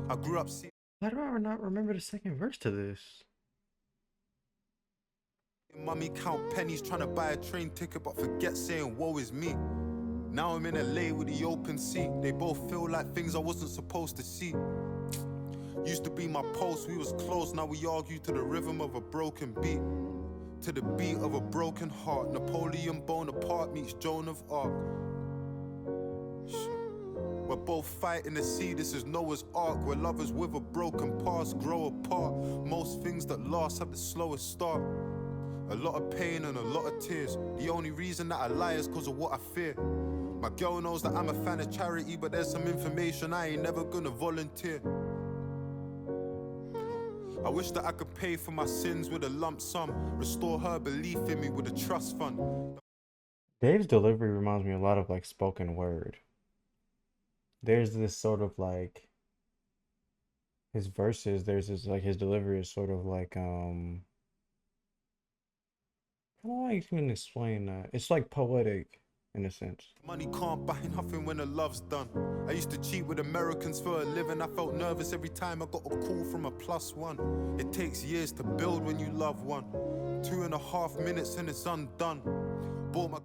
S2: I grew up seeing...
S1: Why do I not remember the second verse to this?
S2: Mummy count pennies trying to buy a train ticket, but forget saying woe is me. Now I'm in LA with the open seat. They both feel like things I wasn't supposed to see. Used to be my pulse, we was close, now we argue to the rhythm of a broken beat. To the beat of a broken heart. Napoleon Bonaparte meets Joan of Arc. We're both fighting the sea, this is Noah's Ark. Where lovers with a broken past grow apart. Most things that last have the slowest start. A lot of pain and a lot of tears. The only reason that I lie is cause of what I fear. My girl knows that I'm a fan of charity, but there's some information I ain't never gonna volunteer. I wish that I could pay for my sins with a lump sum. Restore her belief in me with a trust fund.
S1: Dave's delivery reminds me a lot of like spoken word. There's this sort of like his verses, there's this like his delivery is sort of like how do I even explain that? It's like poetic in a sense.
S2: Money can't buy nothing when the love's done. I used to cheat with Americans for a living. I felt nervous every time I got a call from a +1. It takes years to build when you love one. 2.5 minutes and it's undone. Bought my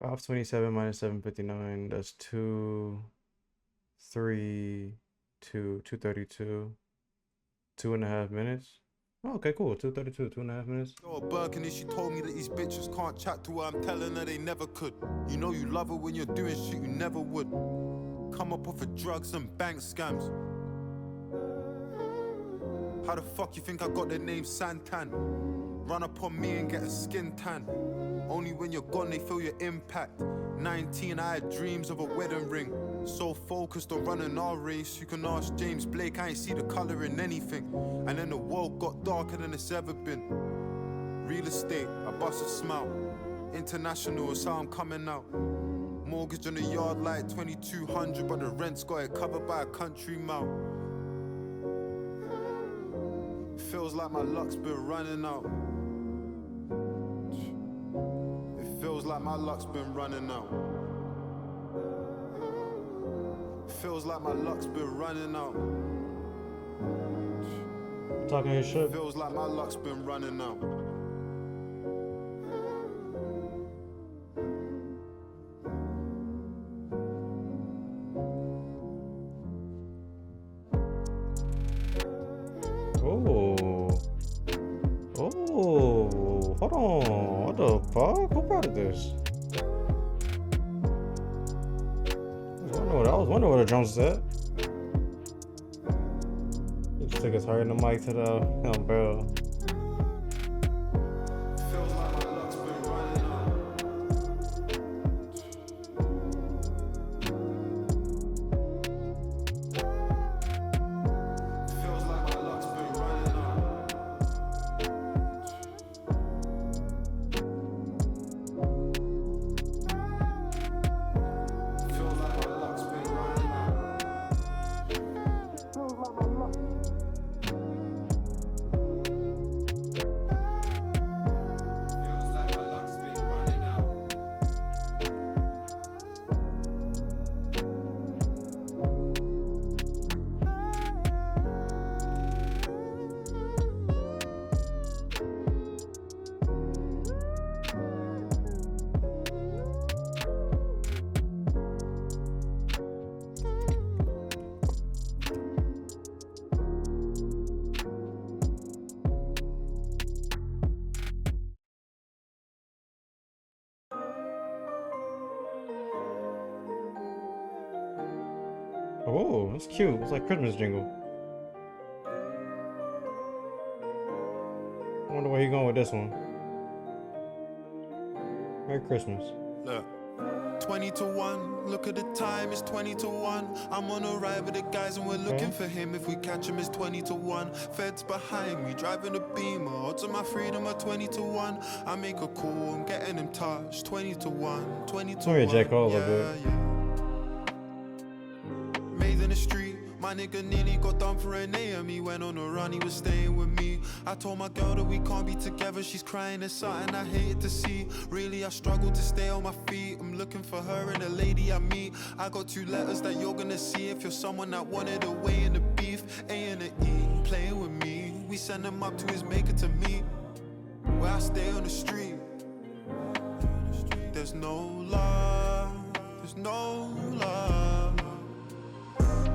S1: 527 minus 759, that's 2, 3, 2, 232, 2.5 minutes. Oh, okay, cool. 232, 2.5 minutes.
S2: Yo, a Birkin and she told me that these bitches can't chat to her. I'm telling her they never could. You know you love her when you're doing shit you never would. Come up off of drugs and bank scams. How the fuck you think I got the name Santan? Run up on me and get a skin tan. Only when you're gone they feel your impact. 19, I had dreams of a wedding ring. So focused on running our race, you can ask James Blake, I ain't see the colour in anything. And then the world got darker than it's ever been. Real estate, I bust a smile. International is how I'm coming out. Mortgage on the yard like 2200, but the rent's got it covered by a country mouth. Feels like my luck's been running out. It feels like my luck's been running out. Feels like my luck's been running out.
S1: Talking his shit.
S2: Feels like my luck's been running out.
S1: Oh, hold on. What the fuck? Who brought this? I was wondering what the drums said. He just took his heart in the mic to the bro. Oh, that's cute. It's like Christmas jingle. I wonder where he going with this one. Merry Christmas.
S2: Look. 20 to 1, look at the time, it's 20 to 1. I'm on a ride with the guys and we're looking for him. If we catch him, it's 20 to 1. Feds behind me, driving a Beamer. Odds of my freedom are 20 to 1. I make a call, I'm getting him touched. 20 to 1, 20 to 1.
S1: Jack Hall a little bit.
S2: Made in the street, my nigga nearly got done for an AM. He went on a run, he was staying with me. I told my girl that we can't be together, she's crying, it's something I hated to see. Really, I struggle to stay on my feet. I'm looking for her and a lady I meet. I got 2 letters that you're gonna see if you're someone that wanted away in the beef. A and a E, playing with me. We send him up to his maker to me, where I stay on the street. There's no love, there's no love.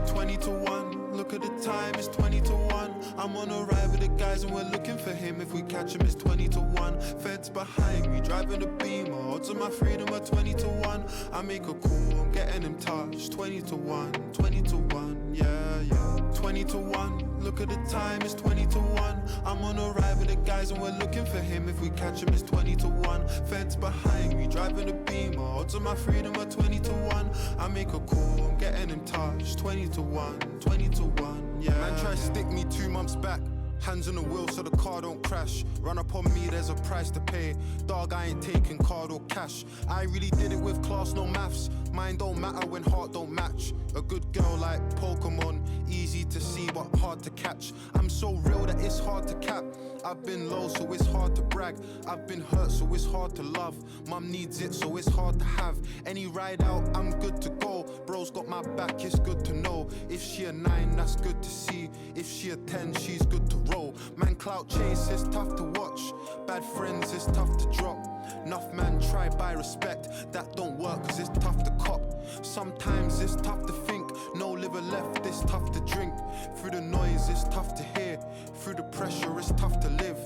S2: 20 to 1, look at the time, it's 20 to 1. I'm on a ride with the guys and we're looking for him. If we catch him, it's 20 to 1. Feds behind me, driving a Beamer. Odds of my freedom are 20 to 1. I make a call, I'm getting him touched. 20 to 1, 20 to 1, yeah, yeah. 20 to 1, look at the time, it's 20 to 1. I'm on a ride with the guys and we're looking for him. If we catch him, it's 20 to 1. Feds behind me, driving a Beamer. Odds of my freedom are 20 to 1. I make a call, I'm getting him touched. 20 to 1, 20 to 1, yeah. Man try to stick me 2 months back. Hands on the wheel so the car don't crash. Run up on me, there's a price to pay. Dog, I ain't taking card or cash. I really did it with class, no maths. Mine don't matter when heart don't match. A good girl like Pokemon, easy to see but hard to catch. I'm so real that it's hard to cap. I've been low so it's hard to brag. I've been hurt so it's hard to love. Mum needs it so it's hard to have. Any ride out, I'm good to go. Bro's got my back, it's good to know. If she a 9, that's good to see. If she a 10, she's good to roll. Man, clout chase is tough to watch. Bad friends is tough to drop. Enough man try by respect. That don't work cause it's tough to cop. Sometimes it's tough to think. No liver left, it's tough to drink. Through the noise, it's tough to hear. Through the pressure, it's tough to live.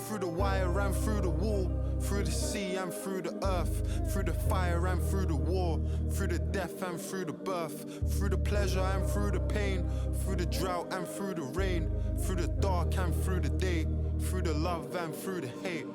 S2: Through the wire and through the wall. Through the sea and through the earth. Through the fire and through the war. Through the death and through the birth. Through the pleasure and through the pain. Through the drought and through the rain. Through the dark and through the day. Through the love and through the hate.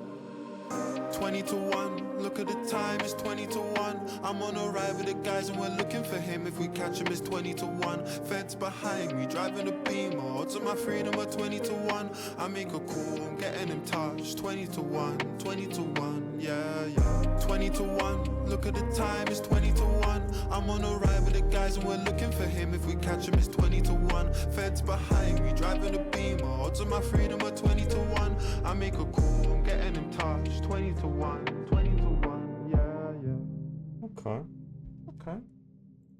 S2: 20 20 to 1. Look at the time, it's 20 to 1. I'm on a ride with the guys and we're looking for him. If we catch him, it's 20 to 1. Feds behind me, driving a beamer. Odds of my freedom are 20 to 1. I make a call, I'm getting him touched. 20 to 1, 20 to 1, yeah, yeah. 20 to 1, look at the time, it's 20 to 1. I'm on a ride with the guys and we're looking for him. If we catch him, it's 20 to 1. Feds behind me, driving a beamer. Odds of my freedom are 20 to 1. I make a call, I'm getting him touched. 20 to 1, 20 to 1, yeah, yeah.
S1: Okay. Okay.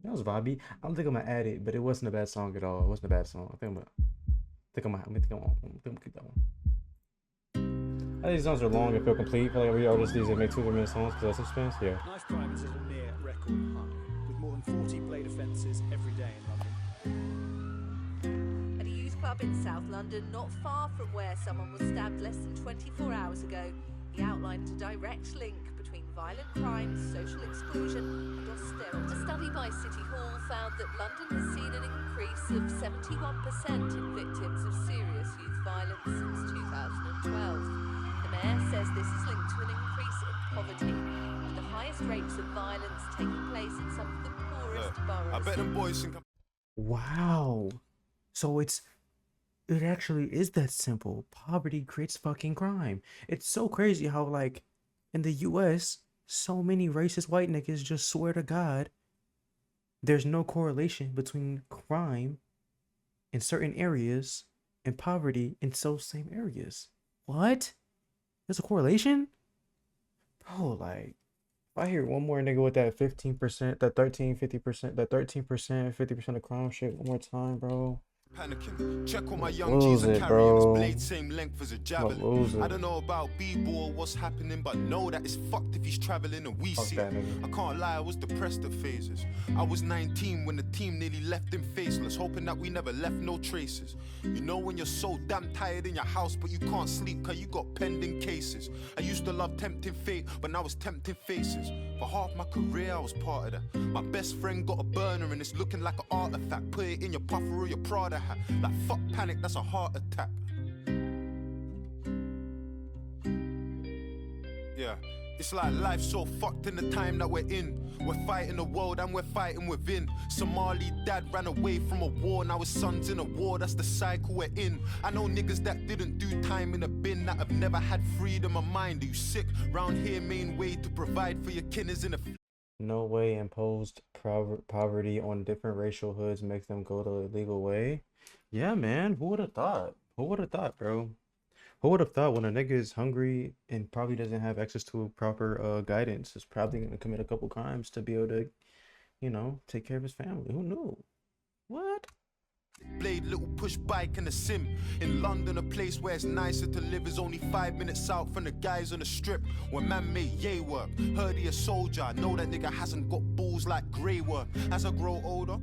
S1: That was vibey. I don't think I'm gonna add it, but it wasn't a bad song at all. It wasn't a bad song. I think I'm gonna keep that one. I think these songs are long and feel complete. I feel like every artist these make 2-minute songs because that's suspense. Yeah.
S18: Knife crime is at a near record high, with more than 40 blade offences every day in London.
S19: At a youth club in South London, not far from where someone was stabbed less than 24 hours ago, he outlined a direct link between violent crimes, social exclusion and austerity. A study by City Hall found that London has seen an increase of 71% in victims of serious youth violence since 2012. The mayor says this is linked to an increase in poverty, with the highest rates of violence taking place in some of the poorest boroughs.
S2: I bet them boys think
S1: Wow. So it actually is that simple. Poverty creates fucking crime. It's so crazy how, like, in the US, so many racist white niggas just swear to God there's no correlation between crime in certain areas and poverty in those same areas. What? There's a correlation? Bro, like, if I hear one more nigga with that 15%, that 13, 50%, that 13%, 50% of crime shit one more time, bro.
S2: Panicking. Check on my young G's and carrying this blade same length as a javelin. I don't know about B-boy or what's happening, but know that it's fucked if he's traveling and we see it. I can't lie, I was depressed at phases. I was 19 when the team nearly left him faceless, hoping that we never left no traces. You know when you're so damn tired in your house but you can't sleep cause you got pending cases. I used to love tempting fate, but now it's tempting faces. For half my career I was part of that. My best friend got a burner and it's looking like an artifact. Put it in your puffer or your Prada hat. Like fuck panic, that's a heart attack. Yeah, it's like life's so fucked in the time that we're in. We're fighting the world and we're fighting within. Somali dad ran away from a war, now his son's in a war, that's the cycle we're in. I know niggas that didn't do time in a bin, that have never had freedom of mind. Are you sick? Round here main way to provide for your kin is in a
S1: No way imposed poverty on different racial hoods makes them go the illegal way. Yeah, man. Who would have thought? Who would have thought, bro? Who would have thought when a nigga is hungry and probably doesn't have access to proper guidance is probably going to commit a couple crimes to be able to, you know, take care of his family? Who knew? What?
S2: Blade, little push bike and a sim. In London, a place where it's nicer to live is only 5 minutes out from the guys on the strip. When man made yay work, heard he a soldier. I know that nigga hasn't got balls like grey work. As I grow older,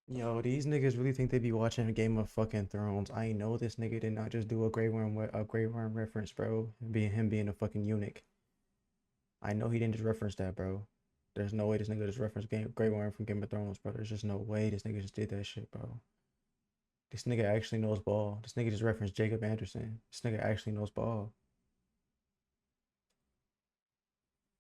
S1: yo, these niggas really think they be watching a Game of fucking Thrones. I know this nigga did not just do a Grey Worm reference, bro. Him being a fucking eunuch. I know he didn't just reference that, bro. There's no way this nigga just referenced Grey Worm from Game of Thrones, bro. There's just no way this nigga just did that shit, bro. This nigga actually knows ball. This nigga just referenced Jacob Anderson. This nigga actually knows ball.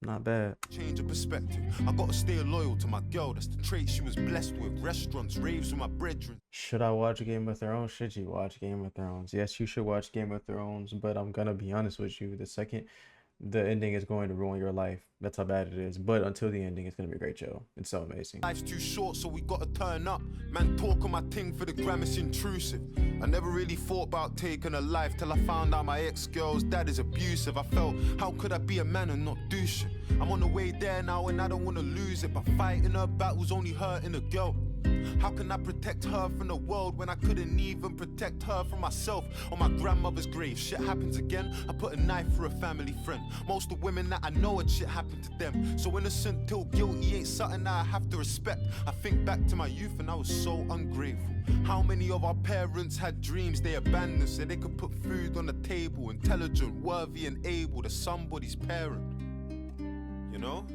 S1: Not bad.
S2: Change of perspective. I gotta stay loyal to my girl. That's the trait she was blessed with. Restaurants, raves with my brethren.
S1: Should I watch Game of Thrones? Should you watch Game of Thrones? Yes, you should watch Game of Thrones, but I'm gonna be honest with you. The ending is going to ruin your life. That's how bad it is. But until the ending, it's gonna be a great show. It's so amazing.
S2: Life's too short, so we gotta turn up. Man, talk on my ting for the gram, it's intrusive. I never really thought about taking a life till I found out my ex-girl's dad is abusive. I felt, how could I be a man and not do shit? I'm on the way there now and I don't wanna lose it. But fighting her battles only hurting a girl. How can I protect her from the world when I couldn't even protect her from myself? On my grandmother's grave, shit happens again. I put a knife for a family friend. Most of the women that I know had shit happened to them. So innocent till guilty ain't something that I have to respect. I think back to my youth and I was so ungrateful. How many of our parents had dreams they abandoned so they could put food on the table? Intelligent, worthy and able to somebody's parent. You know?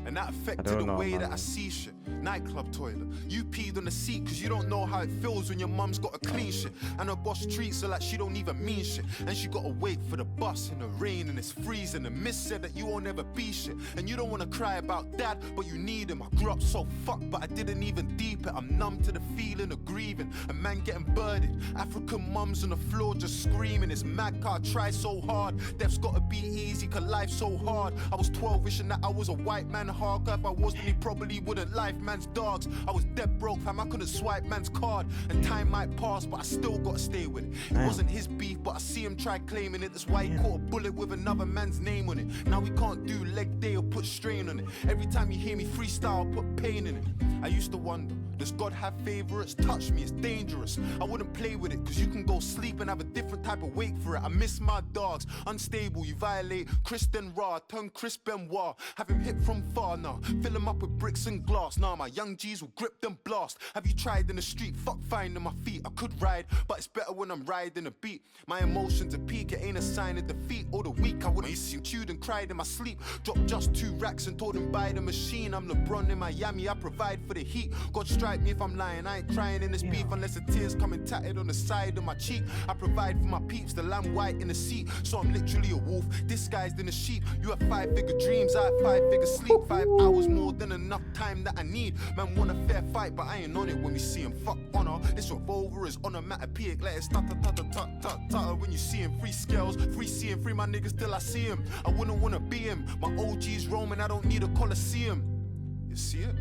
S2: And that
S1: I
S2: affected
S1: don't
S2: the
S1: know,
S2: way that I
S1: man.
S2: see shit. Nightclub toilet. You peed on the seat cause you don't know how it feels when your mum's got a clean shit. And her boss treats her like she don't even mean shit. And she gotta wait for the bus in the rain and it's freezing. And miss said that you won't ever be shit. And you don't wanna cry about dad, but you need him. I grew up so fucked, but I didn't even deep it. I'm numb to the feeling of grieving. A man getting birded. African mums on the floor just screaming. It's mad car, try so hard. Death's gotta be easy, cause life's so hard. I was 12 wishing that I was a white man hard. If I wasn't, he probably wouldn't life man's dogs. I was dead broke, fam, I couldn't swipe man's card. And time might pass, but I still gotta stay with it. It wasn't his beef, but I see him try claiming it. That's why he caught a bullet with another man's name on it. Now we can't do leg day or put strain on it. Every time you hear me freestyle, I put pain in it. I used to wonder, does God have favorites? Touch me, it's dangerous. I wouldn't play with it, cause you can go sleep and have a different type of wake for it. I miss my dogs, unstable, you violate Kristen Ra, turn Chris Benoit. Have him hit from far now, fill him up with bricks and glass. Now my young G's will grip them blast. Have you tried in the street? Fuck finding my feet. I could ride, but it's better when I'm riding a beat. My emotions are peak, it ain't a sign of defeat or the weak. I wouldn't see chewed and cried in my sleep. Dropped just 2 racks and told him buy the machine. I'm LeBron in Miami, I provide for the heat. God strike me if I'm lying, I ain't crying in this beef unless the tears coming tatted on the side of my cheek. I provide for my peeps, the lamb white in the seat. So I'm literally a wolf, disguised in a sheep. You have 5-figure dreams, I have 5-figure sleep. 5 hours more than enough time that I need. Man want a fair fight, but I ain't on it when we see him. Fuck honor, this revolver is onomatopoeic. Let it stutter when you see him. Free scales, free seeing, free my niggas till I see him. I wouldn't wanna be him. My OG's roaming, I don't need a coliseum. You see it?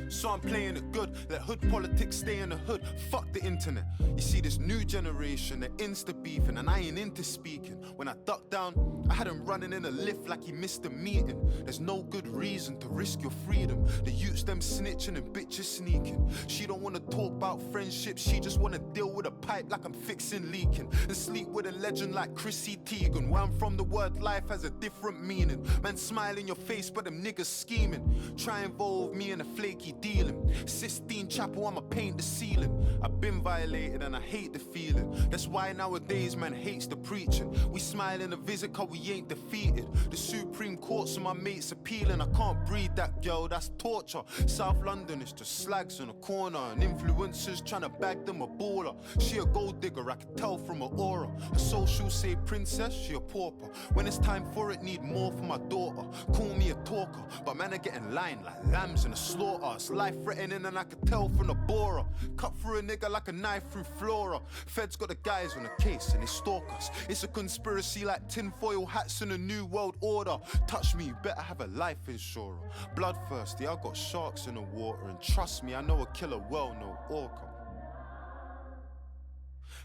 S2: So I'm playing it good, let hood politics stay in the hood. Fuck the internet. You see this new generation, they're insta beefing, and I ain't into speaking. When I ducked down, I had him running in a lift like he missed a meeting. There's no good reason to risk your freedom. The youths them snitching and bitches sneaking. She don't wanna talk about friendship, she just wanna deal with a pipe like I'm fixing leaking. And sleep with a legend like Chrissy Teigen. Where I'm from, the word life has a different meaning. Man smile in your face, but them niggas scheming. Try involve me in a flaky dealing. Sistine Chapel, I'ma paint the ceiling. I've been violated and I hate the feeling. That's why nowadays man hates the preaching. We smile in a visit cause we ain't defeated. The Supreme Court, so my mates appealing. I can't breed that girl, that's torture. South London is just slags in a corner, and influencers trying to bag them a baller. She a gold digger, I can tell from her aura. Her social say princess, she a pauper. When it's time for it, need more for my daughter. Call me a talker, but man are getting lined like lambs in a slaughter. It's life threatening and I can tell from the borer. Cut through a nigga like a knife through flora. Feds got the guys on the case and they stalk us. It's a conspiracy like tinfoil hats in a new world order. Touch me, you better have a life insurer. Bloodthirsty, I got sharks in the water, and trust me, I know a killer well, no orca.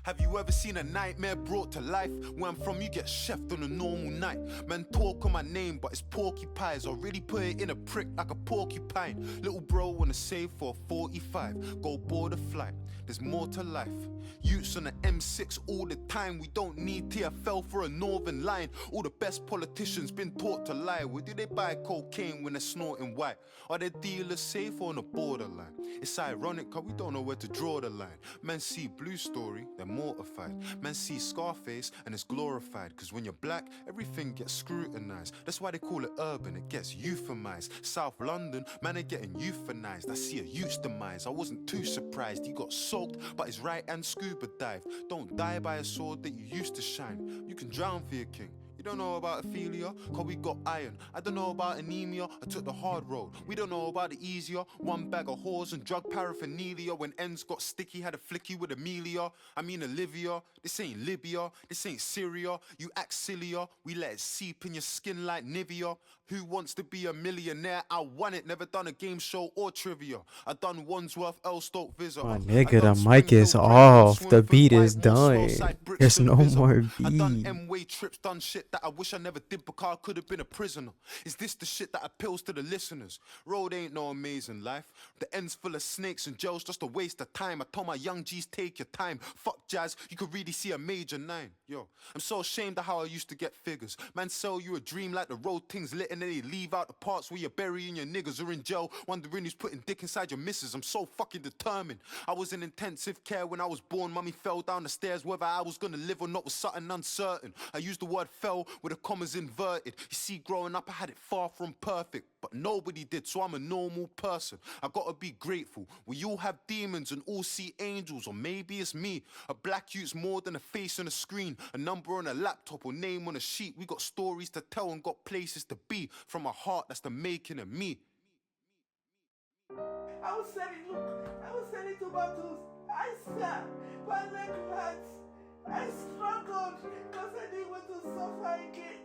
S2: Have you ever seen a nightmare brought to life? Where I'm from, you get chefed on a normal night. Man talk on my name, but it's porcupines. I really put it in a prick like a porcupine. Little bro wanna save for a 45. Go board a flight, there's more to life. Youths on the M6 all the time. We don't need TFL for a northern line. All the best politicians been taught to lie. Where do they buy cocaine when they're snorting white? Are their dealers safe on the borderline? It's ironic cause we don't know where to draw the line. Men see Blue Story, they're mortified. Men see Scarface and it's glorified. Cause when you're black, everything gets scrutinized. That's why they call it urban, it gets euphemized. South London, man are getting euthanized. I see a youth's demise, I wasn't too surprised. He got soaked, but his right hand scuba dive. Don't die by a sword that you used to shine. You can drown for your king. You don't know about Ophelia, cause we got iron. I don't know about anemia, I took the hard road. We don't know about the easier. One bag of whores and drug paraphernalia. When ends got sticky, had a flicky with Amelia. I mean Olivia, this ain't Libya, this ain't Syria. You act sillier, we let it seep in your skin like Nivea. Who wants to be a millionaire? I won it, never done a game show or trivia. I done Wandsworth, Elstoke, Visa.
S1: My nigga, the mic is off. The beat is done. There's no more
S2: I done
S1: beat.
S2: M-way trips, done shit that I wish I never did because I could have been a prisoner. Is this the shit that appeals to the listeners? Road ain't no amazing life. The end's full of snakes and jails, just a waste of time. I told my young G's take your time. Fuck jazz, you could really see a major 9. Yo, I'm so ashamed of how I used to get figures. Man sell you a dream like the road things lit and then they leave out the parts where you're burying your niggas or in jail, wondering who's putting dick inside your missus. I'm so fucking determined. I was in intensive care when I was born. Mummy fell down the stairs. Whether I was gonna live or not was something uncertain. I used the word fell spell with the commas inverted. You see, growing up I had it far from perfect, but nobody did, so I'm a normal person. I gotta be grateful. We all have demons and all see angels, or maybe it's me. A black youth's more than a face on a screen, a number on a laptop or name on a sheet. We got stories to tell and got places to be. From a heart, that's the making of me.
S20: I was selling tomatoes. I sat, my leg hurts. I struggled because I didn't want to suffer again.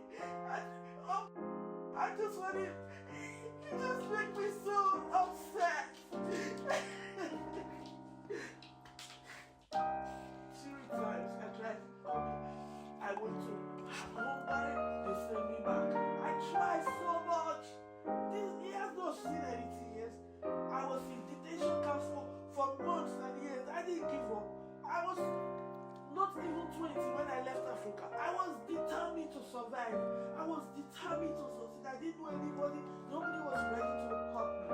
S20: I just wanted, it just made me so upset. Several times I tried to come. I went to Hungary, they sent me back. I tried so much. He has not seen anything, yes. I was in detention camps for months and years. I didn't give up. I was not even 20 when I left Africa. I was determined to survive. I was determined to succeed. I didn't know anybody. Nobody was ready to help me.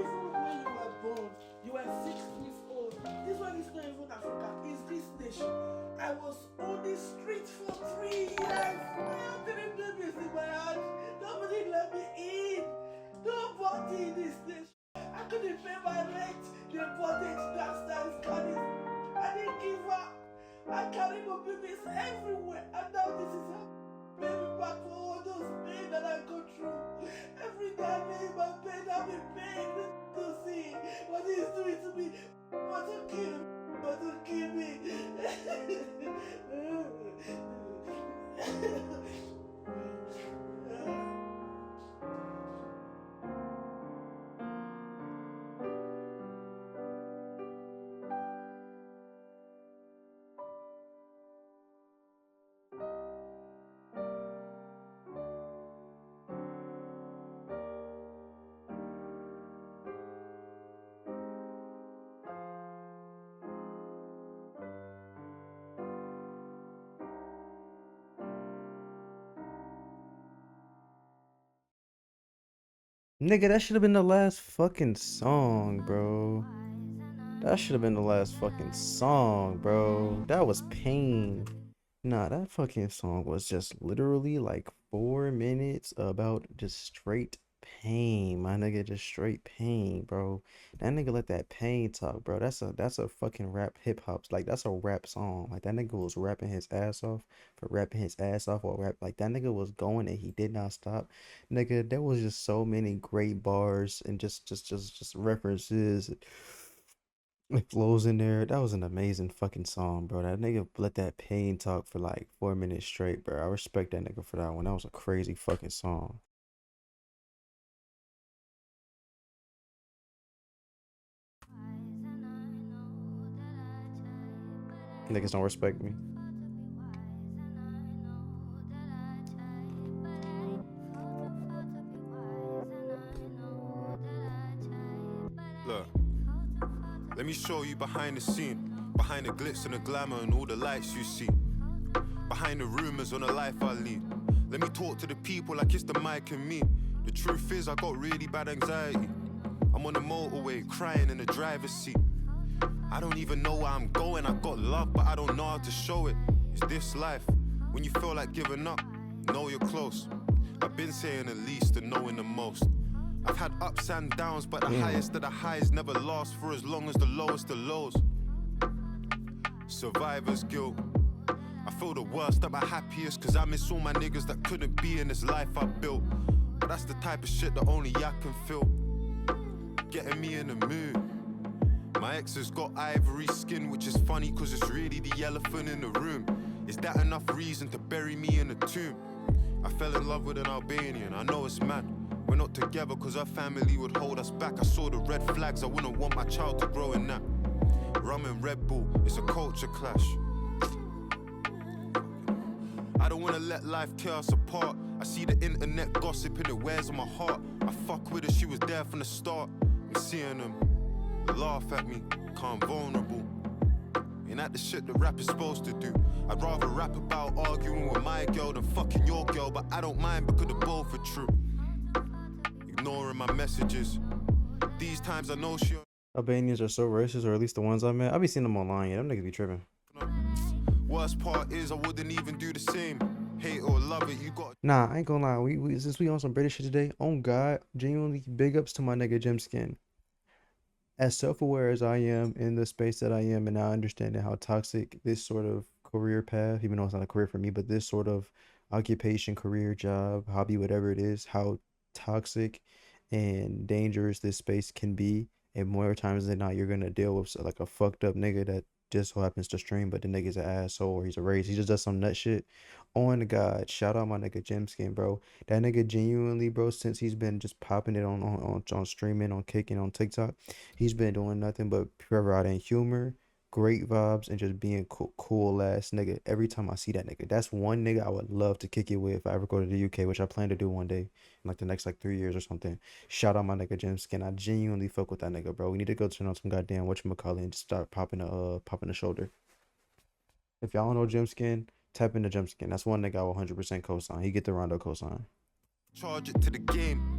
S20: Even when you were born, you were 6 weeks old. This one is not even Africa. It's this nation. I was on the street for 3 years. I had 3 babies in my hands. Nobody let me in. Nobody in this nation. I couldn't pay my rent. They bought it, bastards, got it. I didn't give up. I carried my babies everywhere. And now this is how I pay me back for all those pain that I go through. Every day I lay in my bed, I'm in pain to see what he's doing to me. Want to kill me. Want to kill me.
S1: Nigga, that should have been the last fucking song, bro. That should have been the last fucking song, bro. That was pain. Nah, that fucking song was just literally like 4 minutes about just straight pain, my nigga. Just straight pain, bro. That nigga let that pain talk, bro. That's a fucking rap hip hop. Like, that's a rap song. Like, that nigga was rapping his ass off for rapping his ass off, or rap. Like, that nigga was going and he did not stop. Nigga, there was just so many great bars and just references and flows in there. That was an amazing fucking song, bro. That nigga let that pain talk for like 4 minutes straight, bro. I respect that nigga for that one. That was a crazy fucking song. Niggas don't respect me.
S2: Look, let me show you behind the scene, behind the glitz and the glamour and all the lights you see, behind the rumors on the life I lead. Let me talk to the people like it's the mic and me. The truth is I got really bad anxiety. I'm on the motorway crying in the driver's seat. I don't even know where I'm going. I got love, but I don't know how to show it. It's this life. When you feel like giving up, know you're close. I've been saying the least and knowing the most. I've had ups and downs, but the highest of the highs never last for as long as the lowest of lows. Survivor's guilt. I feel the worst at my happiest, cause I miss all my niggas that couldn't be in this life I built. But that's the type of shit that only I can feel. Getting me in the mood. My ex has got ivory skin, which is funny cause it's really the elephant in the room. Is that enough reason to bury me in a tomb? I fell in love with an Albanian, I know it's mad. We're not together cause our family would hold us back. I saw the red flags, I wouldn't want my child to grow in that. Rum and Red Bull, it's a culture clash. I don't wanna let life tear us apart. I see the internet gossip and it wears on my heart. I fuck with her, she was there from the start. I'm seeing them laugh at me, calm vulnerable. Ain't that the shit that rap is supposed to do? I'd rather rap about arguing with my girl than fucking your girl, but I don't mind because the both are true. Ignoring my messages. These times I know she...
S1: Albanians are so racist, or at least the ones I met. I be seeing them online, yeah, them niggas be tripping.
S2: Worst part is I wouldn't even do the same. Hate or love it, you got.
S1: Nah, I ain't gonna lie. We since we on some British shit today, on God, genuinely big ups to my nigga Jim Skin. As self-aware as I am in the space that I am, and now understanding how toxic this sort of career path, even though it's not a career for me, but this sort of occupation, career, job, hobby, whatever it is, how toxic and dangerous this space can be. And more times than not, you're gonna deal with like a fucked up nigga that just so happens to stream, but the nigga's an asshole or he's a race. He just does some nut shit. On to God, shout out my nigga Jim Skin, bro. That nigga genuinely, bro, since he's been just popping it on streaming, on kicking, on TikTok, he's been doing nothing but providing humor, great vibes, and just being cool ass nigga. Every time I see that nigga, that's one nigga I would love to kick it with if I ever go to the UK, which I plan to do one day, in like the next like 3 years or something. Shout out my nigga Jim Skin. I genuinely fuck with that nigga, bro. We need to go turn on some goddamn whatchamacallit and just start popping the shoulder. If y'all don't know Jim Skin, tap into Jim Skin. That's one nigga I will 100% co-sign. He get the Rondo co-sign.
S2: Charge it to the game.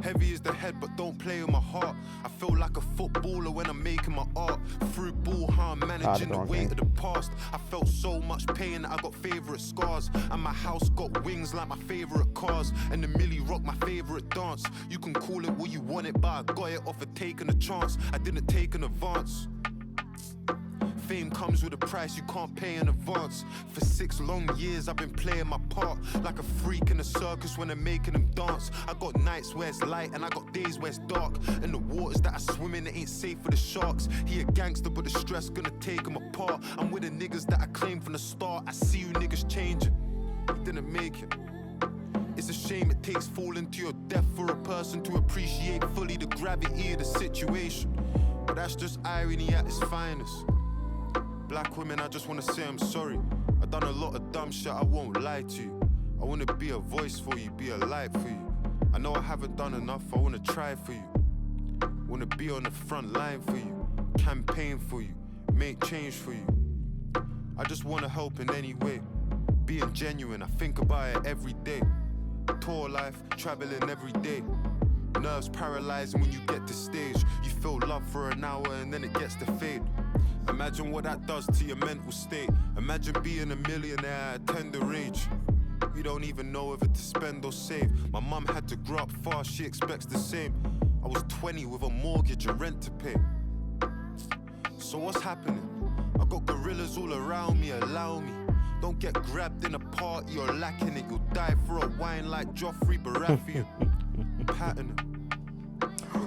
S2: Heavy is the head, but don't play with my heart. I feel like a footballer when I'm making my art. Through ball, how I'm managing the weight of the past. I felt so much pain that I got favourite scars. And my house got wings like my favourite cars. And the Millie Rock, my favourite dance. You can call it what you want it, but I got it off of taking a chance. I didn't take an advance. Fame comes with a price you can't pay in advance. For 6 long years I've been playing my part like a freak in a circus when I'm making them dance. I got nights where it's light and I got days where it's dark. And the waters that I swim in, it ain't safe for the sharks. He a gangster but the stress gonna take him apart. I'm with the niggas that I claimed from the start. I see you niggas changing. He didn't make it. It's a shame it takes falling to your death for a person to appreciate fully the gravity of the situation. But that's just irony at its finest. Black women, I just wanna say I'm sorry. I done a lot of dumb shit, I won't lie to you. I wanna be a voice for you, be a light for you. I know I haven't done enough, I wanna try for you. Wanna be on the front line for you, campaign for you, make change for you. I just wanna help in any way. Being genuine, I think about it every day. Tour life, traveling every day. Nerves paralyzing when you get to stage. You feel love for an hour and then it gets to fade. Imagine what that does to your mental state. Imagine being a millionaire at a tender age. We don't even know whether to spend or save. My mum had to grow up fast, she expects the same. I was 20 with a mortgage and rent to pay. So what's happening? I got gorillas all around me, allow me. Don't get grabbed in a party or lacking it. You'll die for a wine like Joffrey Baratheon. Patterning.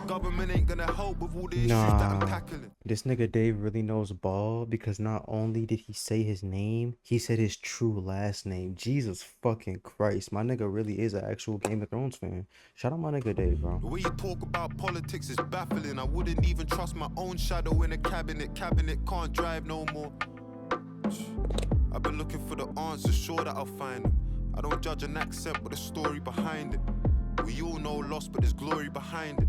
S2: Government ain't gonna help with all the issues that I'm tackling.
S1: This nigga Dave really knows ball because not only did he say his name, he said his true last name. Jesus fucking Christ. My nigga really is an actual Game of Thrones fan. Shout out my nigga Dave, bro.
S2: The way you talk about politics is baffling. I wouldn't even trust my own shadow in a cabinet. Cabinet can't drive no more. I've been looking for the answers, sure that I'll find them. I don't judge an accent but the story behind it. We all know loss but there's glory behind it.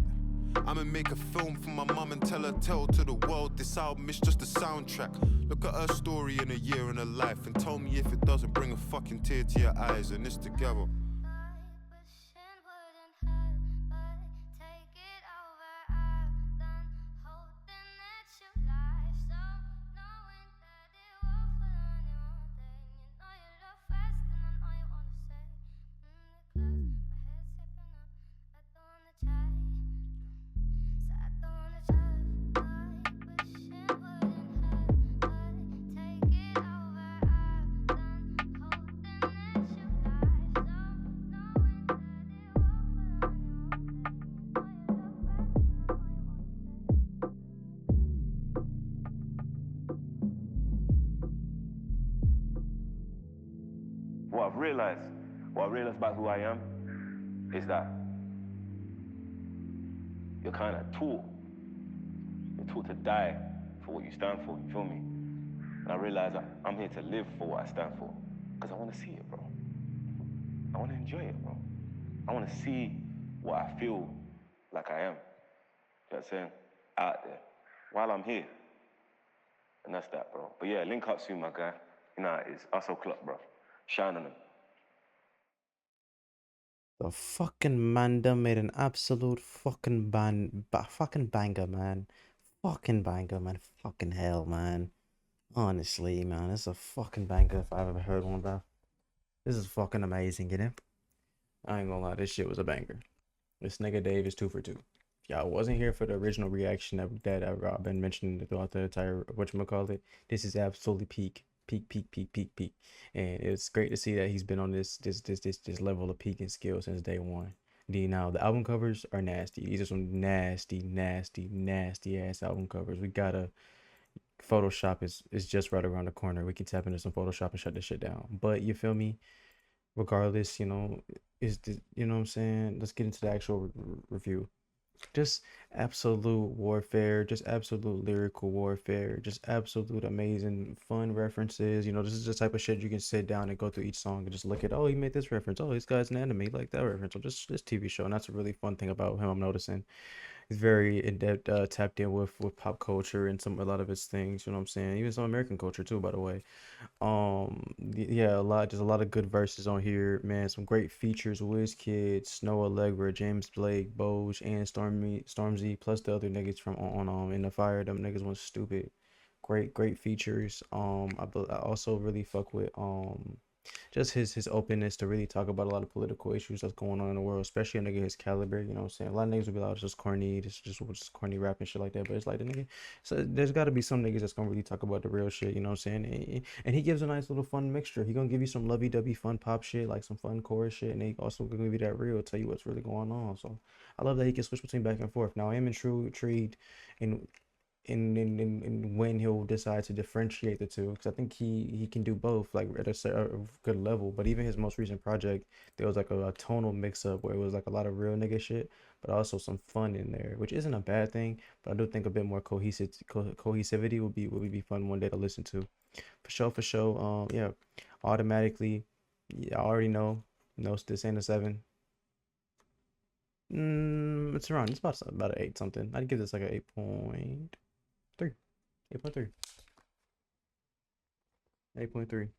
S2: I'ma make a film for my mum and tell her tale to the world this album is just a soundtrack. Look at her story in a year in her life and tell me if it doesn't bring a fucking tear to your eyes. And it's together.
S13: What I've realized about who I am is that you're kind of taught. You're taught to die for what you stand for, you feel me? And I realize that I'm here to live for what I stand for, because I want to see it, bro. I want to enjoy it, bro. I want to see what I feel like I am. You know what I'm saying? Out there, while I'm here. And that's that, bro. But yeah, link up soon, my guy. You know how it is. Us o'clock, bro. Shine on them.
S1: The fucking man done made an absolute fucking fucking banger, man. Fucking banger, man. Fucking hell, man. Honestly, man, it's a fucking banger if I've ever heard one, bro. This is fucking amazing, you know? I ain't gonna lie, this shit was a banger. This nigga Dave is 2 for 2. If y'all wasn't here for the original reaction that I've been mentioning throughout the entire whatchamacallit, this is absolutely peak. Peak, peak, peak, peak, peak. And it's great to see that he's been on this level of peak and skill since day one. Now the album covers are nasty. These are some nasty, nasty, nasty ass album covers. We gotta Photoshop is just right around the corner. We can tap into some Photoshop and shut this shit down. But you feel me? Regardless, is the you know what I'm saying? Let's get into the actual review. Just absolute warfare, just absolute lyrical warfare, just absolute amazing fun references. This is the type of shit you can sit down and go through each song and just look at, oh, he made this reference. Oh, this guy's an anime, he like that reference. Or just this TV show. And that's a really fun thing about him, I'm noticing. He's very in depth, tapped in with pop culture and a lot of his things. You know what I'm saying? Even some American culture too, by the way. Yeah, just a lot of good verses on here, man. Some great features: Kid, Snow Allegra, James Blake, Boj, and Stormzy, plus the other niggas from on In the Fire. Them niggas went stupid. Great features. I also really fuck with just his openness to really talk about a lot of political issues that's going on in the world, especially a nigga his caliber. You know what I'm saying? A lot of niggas will be like, "Oh, it's just corny, it's just corny rap and shit like that." But it's like the nigga, so there's got to be some niggas that's gonna really talk about the real shit. You know what I'm saying? And he gives a nice little fun mixture. He gonna give you some lovey-dovey fun pop shit, like some fun chorus shit, and he also gonna give you that real, tell you what's really going on. So I love that he can switch between back and forth. Now I am intrigued in when he'll decide to differentiate the two, because I think he can do both, like at a good level. But even his most recent project, there was like a tonal mix up where it was like a lot of real nigga shit, but also some fun in there, which isn't a bad thing. But I do think a bit more cohesivity would be fun one day to listen to, for sure. Yeah, automatically, yeah, I already know. No, this ain't a 7. It's about an 8 something. I'd give this like a 8.3. 8.3. 8.3.